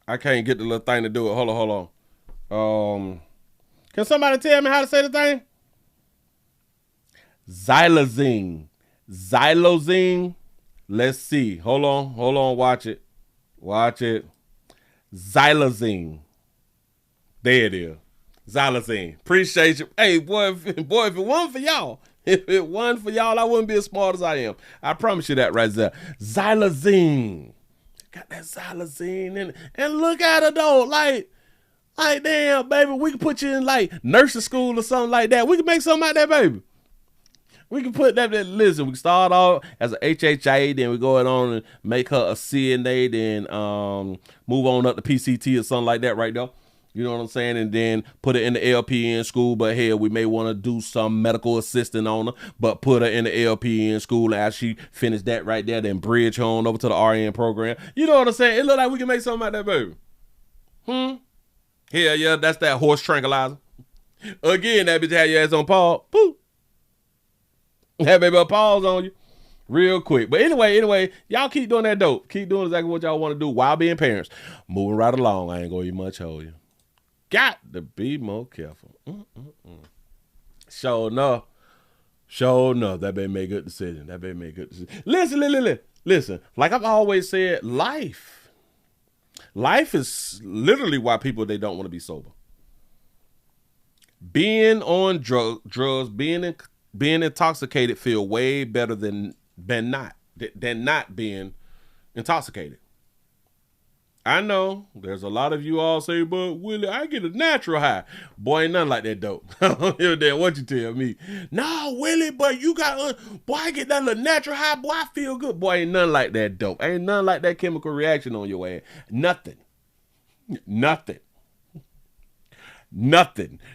I can't get the little thing to do it. Hold on. Can somebody tell me how to say the thing? Xylazine. Let's see. Hold on. Watch it. Xylazine. There it is. Xylazine. Appreciate you. Hey, boy, if it wasn't for y'all, I wouldn't be as smart as I am. I promise you that right there. Xylazine. Got that xylazine in it. And look at her though. Like, damn, baby, we can put you in like nursing school or something like that. We can make something out of that, baby. We can put that, listen, we start off as a HHA, then we go on and make her a CNA, then move on up to PCT or something like that right there. You know what I'm saying? And then put her in the LPN school, but hell, we may want to do some medical assistant on her, but put her in the LPN school as she finished that right there, then bridge her on over to the RN program. You know what I'm saying? It look like we can make something out of that, baby. Hell yeah, that's that horse tranquilizer. Again, that bitch had your ass on pause. Boop. Have maybe a pause on you real quick. But anyway, y'all keep doing that dope. Keep doing exactly what y'all want to do while being parents. Moving right along. I ain't going to even much hold you. Got to be more careful. Sure enough. That baby made good decision. Listen. Like I've always said, life is literally why people, they don't want to be sober. Being on drugs, being intoxicated feel way better than not being intoxicated. I know there's a lot of you all say, but Willie, I get a natural high. Boy, ain't nothing like that dope. I don't give a damn what you tell me. No, Willie, but you got, boy, I get that little natural high. Boy, I feel good. Boy, ain't nothing like that dope. Ain't nothing like that chemical reaction on your ass. Nothing.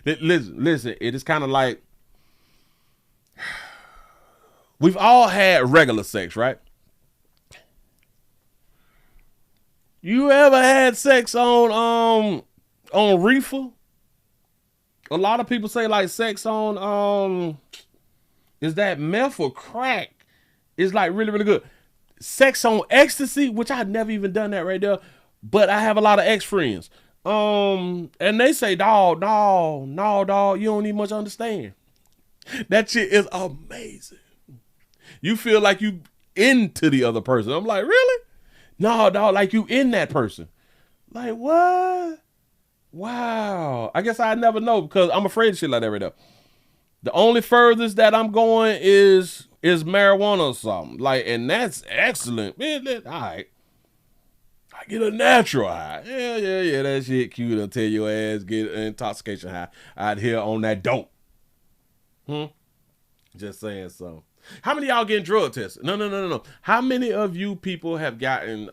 Listen, it is kind of like, we've all had regular sex, right? You ever had sex on reefer? A lot of people say like sex on is that meth or crack? It's like really, really good. Sex on ecstasy, which I've never even done that right there, but I have a lot of ex-friends. And they say, dog, you don't need much understand. That shit is amazing. You feel like you into the other person. I'm like, really? No, dog, like you in that person. Like, what? Wow. I guess I never know because I'm afraid of shit like that right now. The only furthest that I'm going is marijuana or something. Like, and that's excellent. Man, all right. I get a natural high. Yeah, that shit cute until your ass get an intoxication high out here on that dope. Just saying so. How many of y'all getting drug tested? No. How many of you people have gotten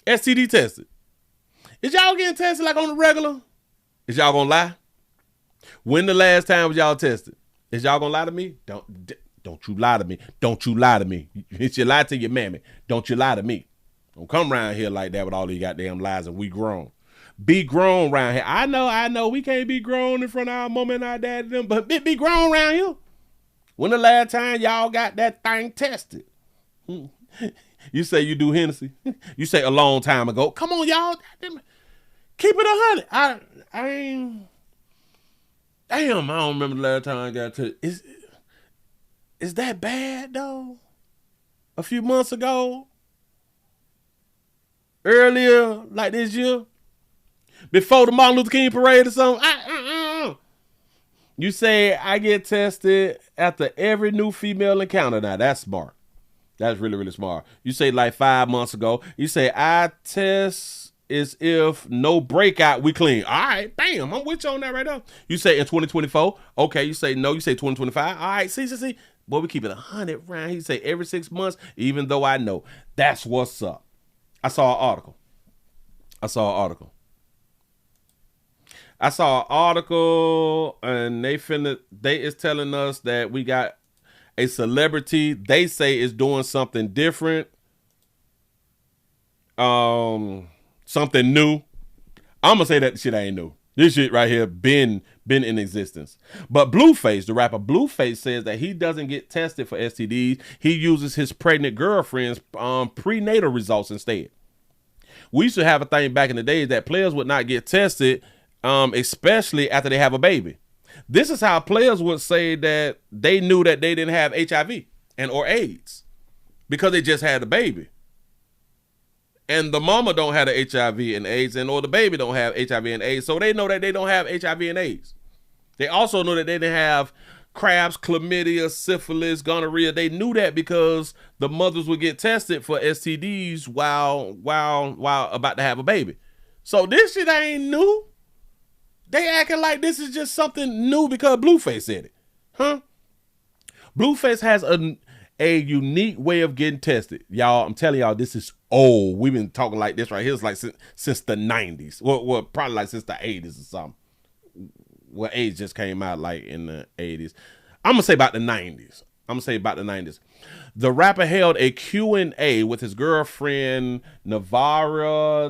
STD tested? Is y'all getting tested like on the regular? Is y'all gonna lie? When the last time was y'all tested? Is y'all gonna lie to me? Don't you lie to me. Don't you lie to me. It's your lie to your mammy. Don't you lie to me. Don't come around here like that with all these goddamn lies and we grown. Be grown around here. I know we can't be grown in front of our mama and our dad and them, but be grown around here. When the last time y'all got that thing tested? You say you do Hennessy. You say a long time ago. Come on, y'all. Keep it 100. Damn, I don't remember the last time I got to. Is that bad though? A few months ago, earlier, like this year, before the Martin Luther King parade or something. You say I get tested after every new female encounter. Now that's smart. That's really, really smart. You say like 5 months ago. You say I test is if no breakout, we clean. All right, bam, I'm with you on that right now. You say in 2024. Okay, you say no. You say 2025. All right, see. Boy, we keep it 100 round. He say every 6 months, even though I know. That's what's up. I saw an article. And they is telling us that we got a celebrity they say is doing something different. Something new. I'm gonna say that shit ain't new. This shit right here been in existence. But Blueface, the rapper Blueface, says that he doesn't get tested for STDs. He uses his pregnant girlfriend's prenatal results instead. We used to have a thing back in the days that players would not get tested, especially after they have a baby. This is how players would say that they knew that they didn't have HIV or AIDS because they just had a baby. And the mama don't have the HIV and AIDS, or the baby don't have HIV and AIDS, so they know that they don't have HIV and AIDS. They also know that they didn't have crabs, chlamydia, syphilis, gonorrhea. They knew that because the mothers would get tested for STDs while about to have a baby. So this shit ain't new. They acting like this is just something new because Blueface said it. Huh? Blueface has a unique way of getting tested. Y'all, I'm telling y'all, this is old. We've been talking like this right here. It's like since the 90s. Well, probably like since the 80s or something. Well, AIDS just came out like in the 80s. I'm going to say about the 90s. The rapper held a Q&A with his girlfriend, Nevea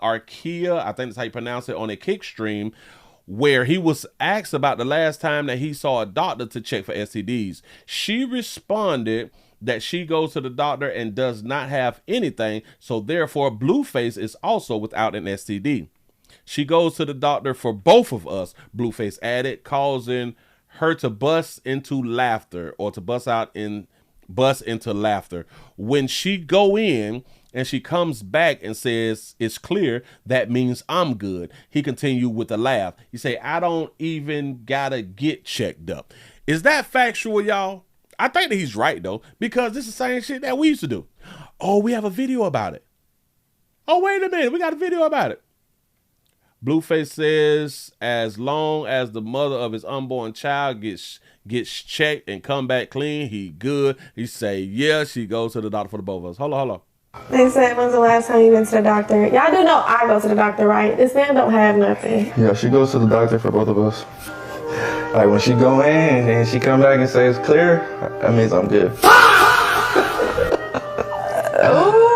Arkea, I think that's how you pronounce it, on a Kick stream, where he was asked about the last time that he saw a doctor to check for STDs. She responded that she goes to the doctor and does not have anything, so therefore Blueface is also without an STD. She goes to the doctor for both of us, Blueface added, causing her to bust into laughter. When she go in and she comes back and says, it's clear, that means I'm good. He continued with a laugh. He say, I don't even gotta get checked up. Is that factual, y'all? I think that he's right, though, because this is the same shit that we used to do. Oh, we have a video about it. Oh, wait a minute. We got a video about it. Blueface says as long as the mother of his unborn child gets checked and come back clean, he good. He say, yeah, she goes to the doctor for the both of us. Hold on. They said, when's the last time you went to the doctor? Y'all do know I go to the doctor, right? This man don't have nothing. Yeah, she goes to the doctor for both of us. Like when she go in and she come back and say it's clear, that means I'm good. I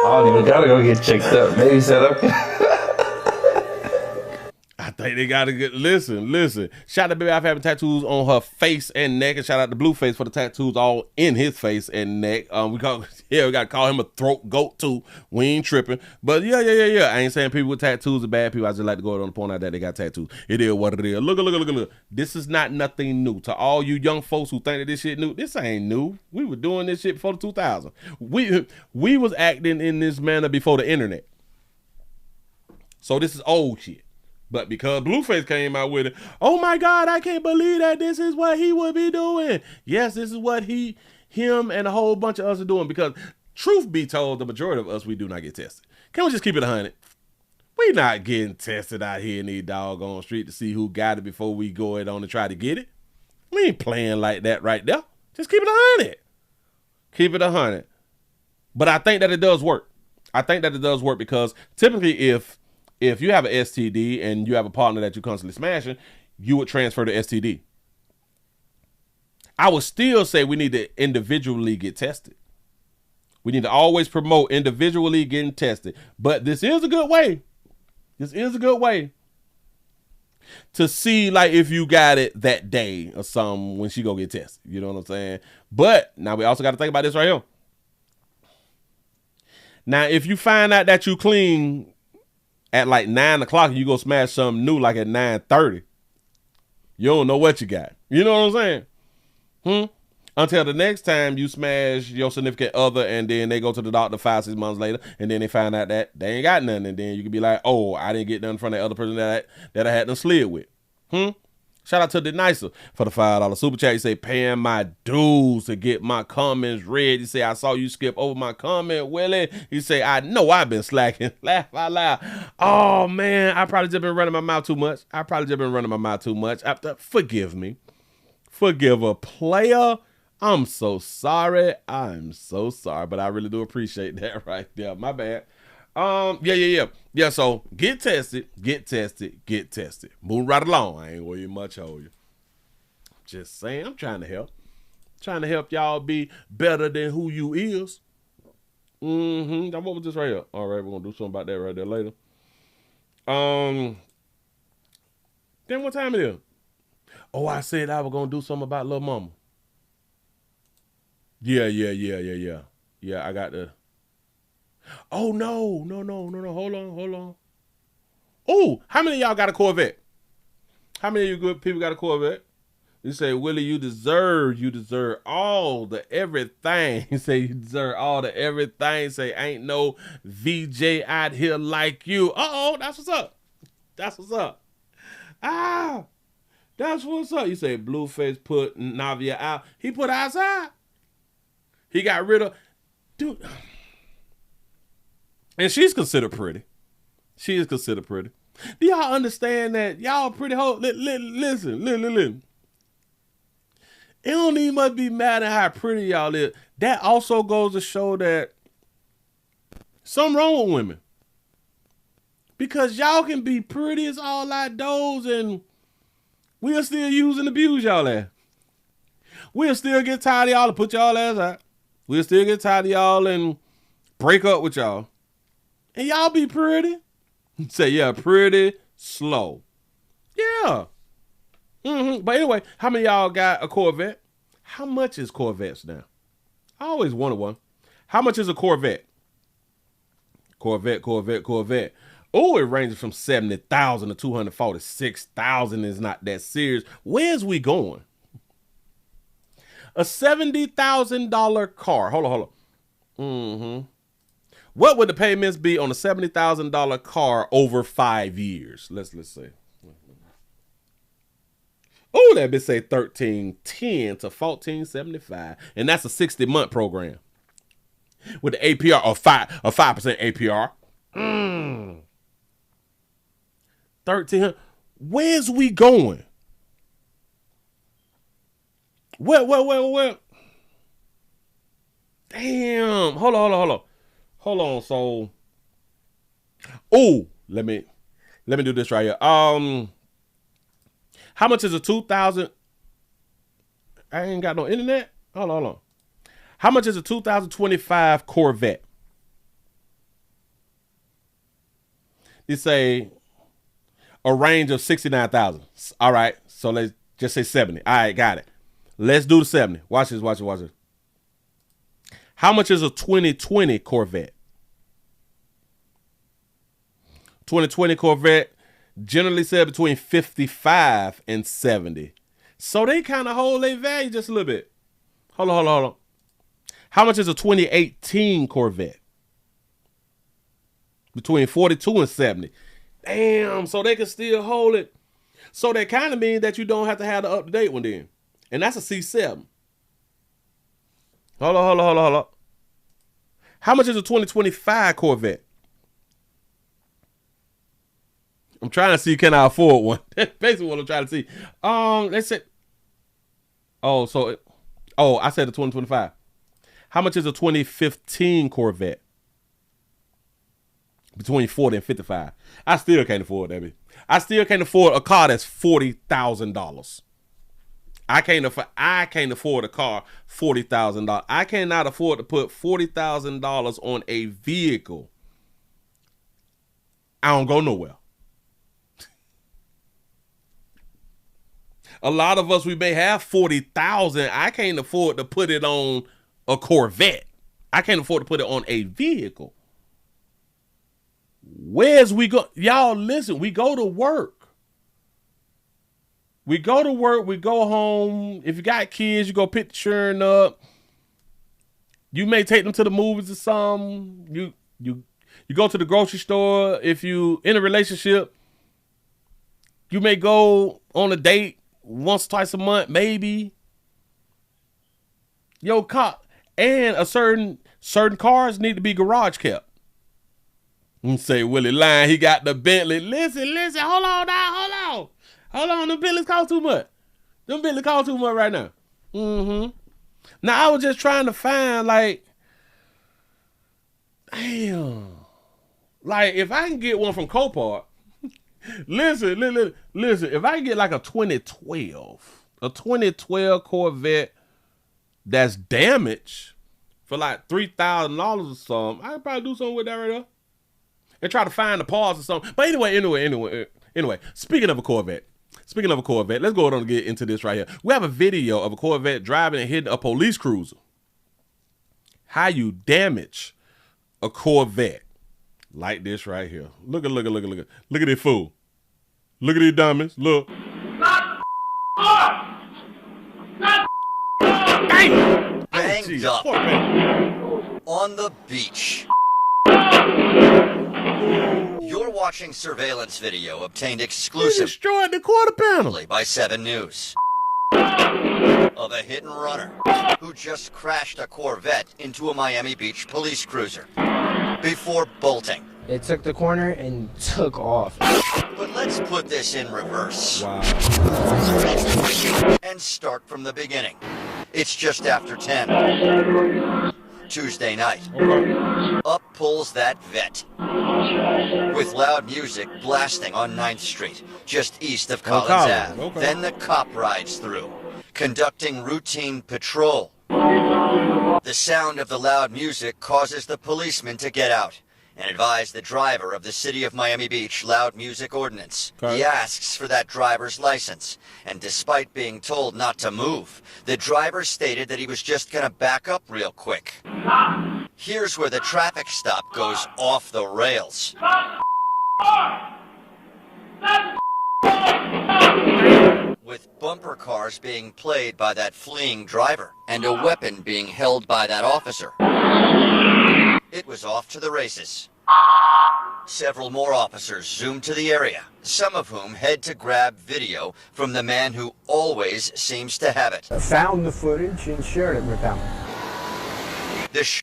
don't even gotta go get checked up. Maybe set up. I think they gotta get listen. Shout out to Baby I've having tattoos on her face and neck, and shout out to Blueface for the tattoos all in his face and neck. We gotta call him a throat goat too. We ain't tripping. But yeah. I ain't saying people with tattoos are bad people. I just like to go on the point out that they got tattoos. It is what it is. Look. This is not nothing new. To all you young folks who think that this shit new, this ain't new. We were doing this shit before the 2000s. We was acting in this manner before the internet. So this is old shit. But because Blueface came out with it, oh my God, I can't believe that this is what he would be doing. Yes, this is what him and a whole bunch of us are doing. Because truth be told, the majority of us, we do not get tested. Can we just keep it 100? We not getting tested out here in these doggone street to see who got it before we go it on and try to get it. We ain't playing like that right there. Just keep it 100. Keep it 100. But I think that it does work. Because typically if you have an STD and you have a partner that you constantly smashing, you would transfer the STD. I would still say we need to individually get tested. We need to always promote individually getting tested. But this is a good way. To see like if you got it that day or something when she go get tested. You know what I'm saying? But now we also got to think about this right here. Now, if you find out that you clean at like 9 o'clock and you go smash something new like at 9:30, You don't know what you got. You know what I'm saying? Until the next time you smash your significant other and then they go to the doctor 5-6 months later and then they find out that they ain't got nothing, and then you can be like, oh, I didn't get nothing from that other person that I had them slid with. Shout out to the Nicer for the $5 super chat. You say, paying my dues to get my comments read. You say, I saw you skip over my comment, Willie. You say, I know I've been slacking. Laugh out loud. Oh, man, I probably just been running my mouth too much. Forgive me. Forgive a player. I'm so sorry. But I really do appreciate that right there. My bad. Yeah, so get tested. Move right along. I ain't worried much on you. Just saying, I'm trying to help. Trying to help y'all be better than who you is. Now what was this right here? All right, we're gonna do something about that right there later. Then what time it is? Oh, I said I was gonna do something about Lil Mama. Yeah. Yeah, I got the. Oh, no. Hold on. Oh, how many of y'all got a Corvette? How many of you good people got a Corvette? You say, Willie, you deserve all the everything. You say, you deserve all the everything. Say, ain't no VJ out here like you. Uh-oh, that's what's up. That's what's up. You say, Blueface put Navia out. He put her outside. He got rid of... Dude... And she's considered pretty. She is considered pretty. Do y'all understand that y'all pretty hoe? Listen. It don't even must be matter how pretty y'all is. That also goes to show that something wrong with women. Because y'all can be pretty as all outdoors and we'll still use and abuse y'all ass. We'll still get tired of y'all and put y'all ass out. We'll still get tired of y'all and break up with y'all. And y'all be pretty. Say, yeah, pretty slow. Yeah. But anyway, how many of y'all got a Corvette? How much is Corvettes now? I always wanted one. How much is a Corvette? Corvette. Oh, it ranges from 70,000 to 246,000 is not that serious. Where's we going? A $70,000 car. Hold on. What would the payments be on a $70,000 car over 5 years? Let's see. Oh, that bitch say $1,310 to $1,475, and that's a 60-month program with the APR of 5% APR. $1,300. Where's we going? Well. Damn. Hold on. So, let me do this right here. How much is a 2000? I ain't got no internet. Hold on. How much is a 2025 Corvette? You say a range of 69,000. All right. So let's just say 70. All right, got it. Let's do the 70. Watch this. How much is a 2020 Corvette? 2020 Corvette generally sell between 55 and 70. So they kind of hold their value just a little bit. Hold on. How much is a 2018 Corvette? Between 42 and 70. Damn, so they can still hold it. So that kind of means that you don't have to have the up-to-date one then. And that's a C7. Hold on. How much is a 2025 Corvette? I'm trying to see, can I afford one? That's basically what I'm trying to see. Let's say. I said a 2025. How much is a 2015 Corvette? Between 40 and 55. I still can't afford that. I still can't afford a car that's $40,000. I can't afford a car $40,000. I cannot afford to put $40,000 on a vehicle. I don't go nowhere. A lot of us, we may have 40,000. I can't afford to put it on a Corvette. I can't afford to put it on a vehicle. Where's we go? Y'all listen, we go to work. We go to work, we go home. If you got kids, you go pick the children up. You may take them to the movies or something. You go to the grocery store. If you in a relationship, you may go on a date once, twice a month, maybe. Yo, cop, and a certain cars need to be garage kept. You say Willie lying, he got the Bentley. Listen, hold on now, hold on. Them Bentleys cost too much. Right now. Now I was just trying to find like, damn, like if I can get one from Copart. listen. If I can get like a 2012 Corvette that's damaged for like $3,000 or something, I could probably do something with that right there. And try to find the parts or something. But anyway, speaking of a Corvette, let's go on and get into this right here. We have a video of a Corvette driving and hitting a police cruiser. How you damage a Corvette like this right here. Look at this fool. Look at these dummies. Look. Banged up on the beach. You're watching surveillance video obtained exclusively destroyed the quarter panel by 7 News of a hit and runner who just crashed a Corvette into a Miami Beach police cruiser before bolting. It took the corner and took off. But let's put this in reverse. Wow. And start from the beginning. It's just after 10. Tuesday night. Up pulls that vet with loud music blasting on 9th Street, just east of Collins Ave. Okay. Then the cop rides through, conducting routine patrol. The sound of the loud music causes the policeman to get out and advise the driver of the City of Miami Beach loud music ordinance. Okay. He asks for that driver's license, and despite being told not to move, the driver stated that he was just gonna back up real quick. Here's where the traffic stop goes off the rails. With bumper cars being played by that fleeing driver and a weapon being held by that officer. It was off to the races. Several more officers zoomed to the area, some of whom head to grab video from the man who always seems to have it. I found the footage and shared it with them.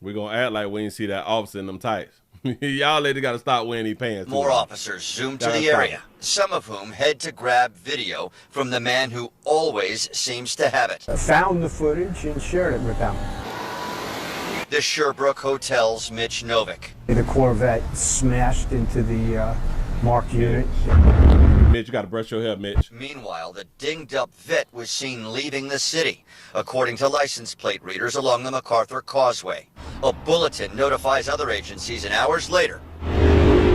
We're going to act like we didn't see that officer in them tights. Y'all lady got to stop wearing these pants. More officers zoomed to the area, some of whom head to grab video from the man who always seems to have it. I found the footage and shared it with them. The Sherbrooke Hotel's Mitch Novick. The Corvette smashed into the marked unit. Mitch, you got to brush your hair, Mitch. Meanwhile, the dinged-up vet was seen leaving the city, according to license plate readers along the MacArthur Causeway. A bulletin notifies other agencies, and hours later,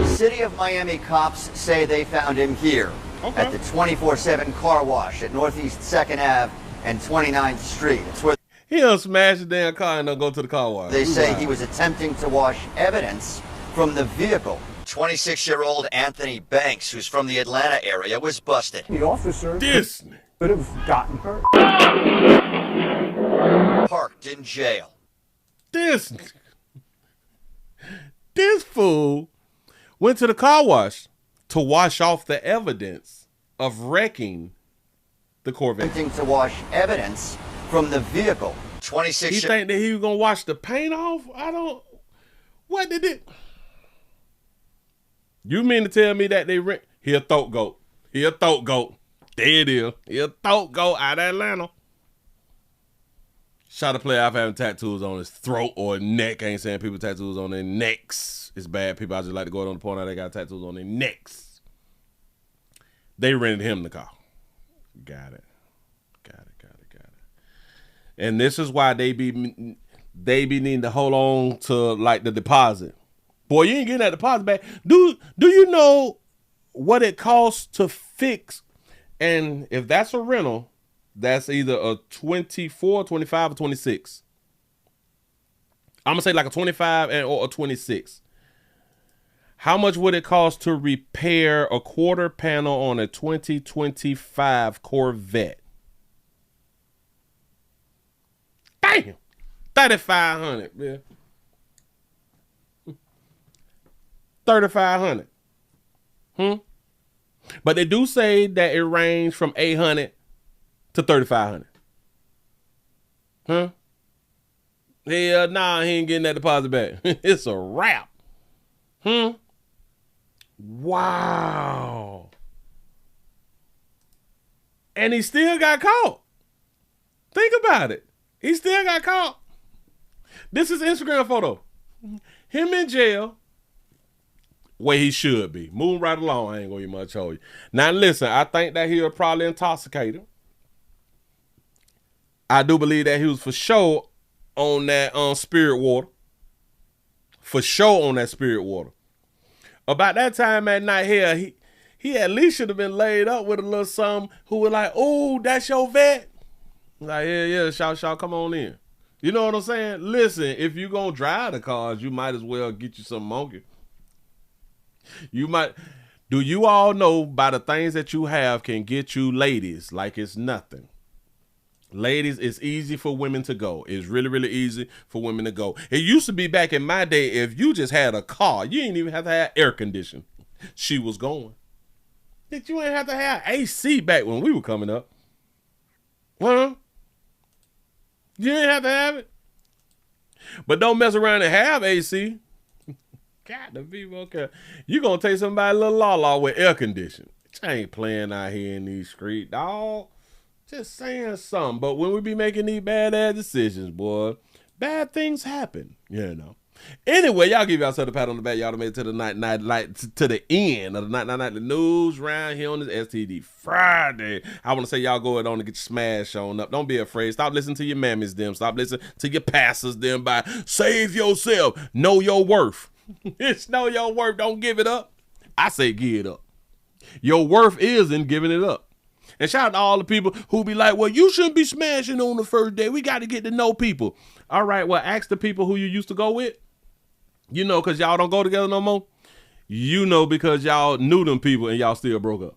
City of Miami cops say they found him here at the 24/7 car wash at Northeast 2nd Ave and 29th Street. It's where he'll smash the damn car and they'll go to the car wash. they say he was attempting to wash evidence from the vehicle. 26-year-old Anthony Banks, who's from the Atlanta area, was busted. The officer could have gotten hurt. Parked in jail. This fool went to the car wash to wash off the evidence of wrecking the Corvette. Attempting to wash evidence from the vehicle. 26. He think that he was gonna wash the paint off? What did it? You mean to tell me that he a throat goat? He a throat goat. There it is. He a throat goat out of Atlanta. Shot a player off having tattoos on his throat or neck. I ain't saying people tattoos on their necks. It's bad. People I just like to go out on the point out they got tattoos on their necks. They rented him the car. Got it. And this is why they be needing to hold on to like the deposit. Boy, you ain't getting that deposit back. Do you know what it costs to fix? And if that's a rental, that's either a 24, 25, or 26. I'm gonna say like a 25 or a 26. How much would it cost to repair a quarter panel on a 2025 Corvette? Damn, $3,500, man. $3,500. But they do say that it ranged from $800 to $3,500. Hell nah, he ain't getting that deposit back. It's a wrap. Wow. And he still got caught. Think about it. He still got caught. This is Instagram photo. Him in jail. Where he should be. Moving right along. I ain't gonna much hold you. Now listen, I think that he was probably intoxicated. I do believe that he was for sure on that spirit water. For sure on that spirit water. About that time at night here, he at least should have been laid up with a little something who was like, oh, that's your vet? Like, yeah, shout, come on in. You know what I'm saying? Listen, if you gonna drive the cars, you might as well get you some monkey. You might. Do you all know by the things that you have can get you ladies like it's nothing? Ladies, it's easy for women to go. It's really, really easy for women to go. It used to be back in my day, if you just had a car, you didn't even have to have air conditioning. She was going. You ain't have to have AC back when we were coming up. Huh? You didn't have to have it. But don't mess around and have AC. God, the people, okay. You gonna take somebody a little la with air conditioning. I ain't playing out here in these streets, dog. Just saying something. But when we be making these bad-ass decisions, boy, bad things happen, you know. Anyway, y'all give yourself a pat on the back. Y'all done made it to the to the end of the night news round here on this STD Friday. I want to say y'all go ahead on and get your smash on up. Don't be afraid. Stop listening to your mammies them. Stop listening to your pastors them by save yourself. Know your worth. It's know your worth. Don't give it up. I say give it up. Your worth is in giving it up. And shout out to all the people who be like, well, you shouldn't be smashing on the first day. We got to get to know people. All right, well, ask the people who you used to go with. You know, because y'all don't go together no more. You know, because y'all knew them people and y'all still broke up.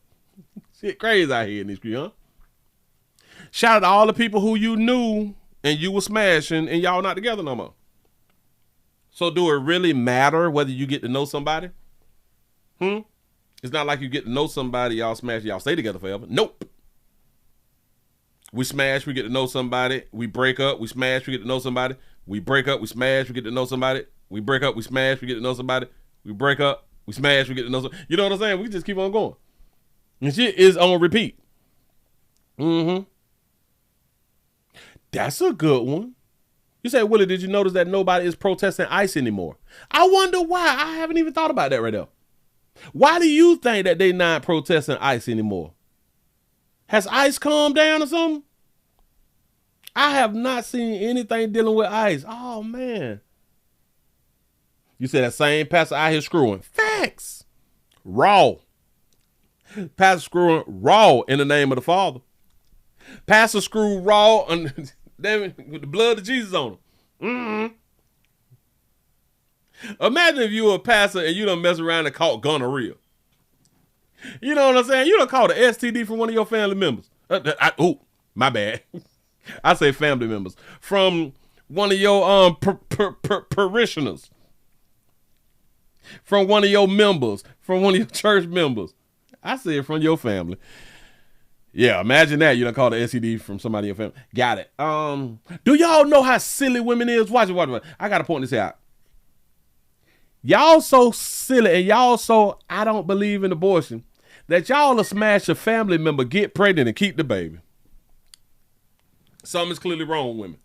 Shit crazy out here in these streets, huh? Shout out to all the people who you knew and you were smashing and y'all not together no more. So do it really matter whether you get to know somebody? It's not like you get to know somebody, y'all smash, y'all stay together forever. Nope. We smash, we get to know somebody. We break up, we smash, we get to know somebody. We break up, we smash, we get to know somebody. We break up, we smash, we get to know somebody. We break up, we smash, we get to know somebody. You know what I'm saying? We just keep on going. And shit is on repeat. That's a good one. You say, Willie, did you notice that nobody is protesting ICE anymore? I wonder why. I haven't even thought about that right now. Why do you think that they not protesting ICE anymore? Has ICE calmed down or something? I have not seen anything dealing with ICE. Oh, man. You said that same pastor out here screwing. Facts. Raw. Pastor screwing raw in the name of the Father. Pastor screw raw with the blood of Jesus on him. Imagine if you were a pastor and you done mess around and caught gonorrhea. You know what I'm saying? You done caught an STD from one of your family members. My bad. I say family members. From one of your parishioners. From one of your members. From one of your church members. I say it from your family. Yeah, imagine that. You done caught an STD from somebody in your family. Got it. Do y'all know how silly women is? Watch it. I got to point this out. Y'all so silly and y'all so I don't believe in abortion that y'all will smash a family member, get pregnant, and keep the baby. Something is clearly wrong with women.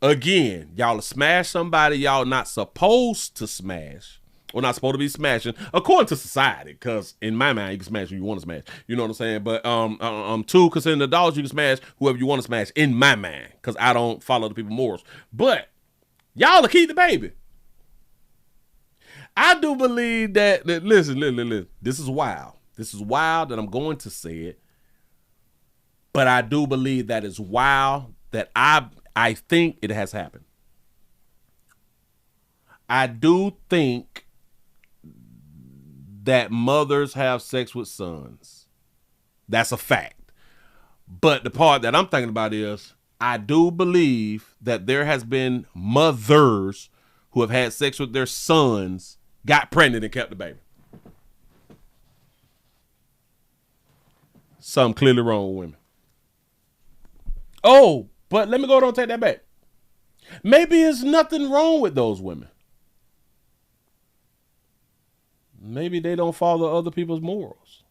Again, y'all will smash somebody y'all not supposed to smash or not supposed to be smashing according to society, because in my mind, you can smash who you want to smash. You know what I'm saying? But two, considering adults, you can smash whoever you want to smash in my mind, because I don't follow the people's morals. But y'all will keep the baby. I do believe that listen, this is wild. This is wild that I'm going to say it. But I do believe that it's wild that I think it has happened. I do think that mothers have sex with sons. That's a fact. But the part that I'm thinking about is I do believe that there has been mothers who have had sex with their sons, got pregnant, and kept the baby. Something clearly wrong with women. Oh, but let me go ahead and take that back. Maybe there's nothing wrong with those women. Maybe they don't follow other people's morals.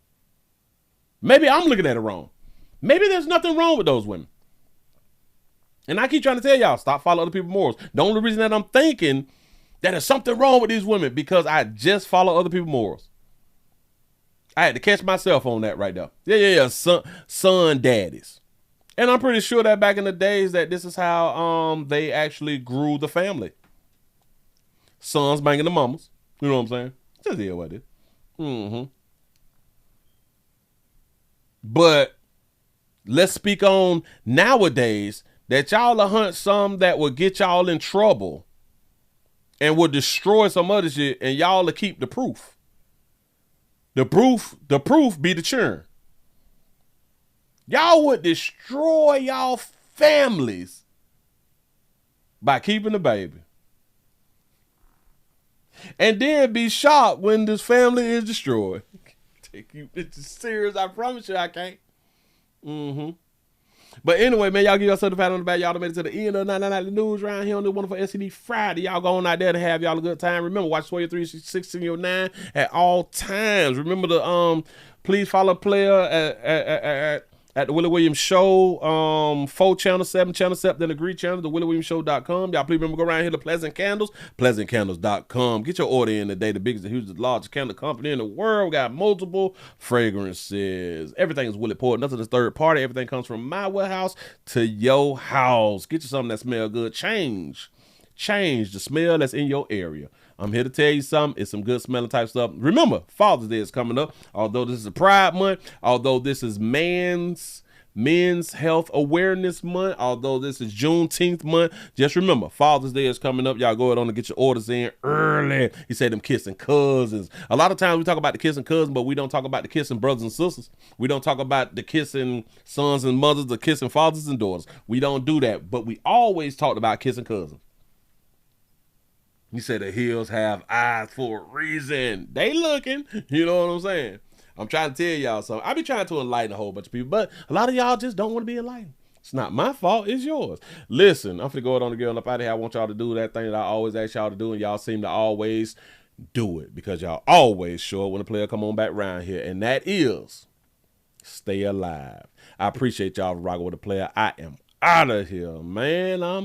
Maybe I'm looking at it wrong. Maybe there's nothing wrong with those women. And I keep trying to tell y'all, stop following other people's morals. The only reason that I'm thinking that there's something wrong with these women because I just follow other people's morals. I had to catch myself on that right there. Yeah. Son daddies. And I'm pretty sure that back in the days that this is how they actually grew the family. Sons banging the mamas. You know what I'm saying? Just hear what it is. But let's speak on nowadays that y'all will hunt some that will get y'all in trouble and will destroy some other shit, and y'all will keep the proof. The proof be the churn. Y'all would destroy y'all families by keeping the baby. And then be shocked when this family is destroyed. Take you bitches serious, I promise you I can't. But anyway, man, y'all give yourself a pat on the back. Y'all made it to the end of 999 News around here on the wonderful SCD Friday. Y'all go on out there to have y'all a good time. Remember, watch 23-16-9 at all times. Remember to please follow player at the Willie Williams Show, 4 channel, 7 channel, 7, then agree channel, the WillieWilliamsShow.com. Y'all please remember go around here to Pleasant Candles, PleasantCandles.com. Get your order in today. The biggest, the hugest, the largest candle company in the world. We got multiple fragrances. Everything is Willie poured. Nothing is third party. Everything comes from my warehouse to your house. Get you something that smells good. Change the smell that's in your area. I'm here to tell you something. It's some good smelling type stuff. Remember, Father's Day is coming up. Although this is a Pride Month, although this is Men's Health Awareness Month, although this is Juneteenth month, just remember, Father's Day is coming up. Y'all go ahead on and get your orders in early. He said them kissing cousins. A lot of times we talk about the kissing cousins, but we don't talk about the kissing brothers and sisters. We don't talk about the kissing sons and mothers, the kissing fathers and daughters. We don't do that, but we always talked about kissing cousins. He said the hills have eyes for a reason. They looking. You know what I'm saying? I'm trying to tell y'all something. I be trying to enlighten a whole bunch of people, but a lot of y'all just don't want to be enlightened. It's not my fault. It's yours. Listen, I'm finna go on the girl up out of here. I want y'all to do that thing that I always ask y'all to do, and y'all seem to always do it because y'all always show up when the player come on back around here, and that is stay alive. I appreciate y'all rocking with the player. I am out of here, man. I'm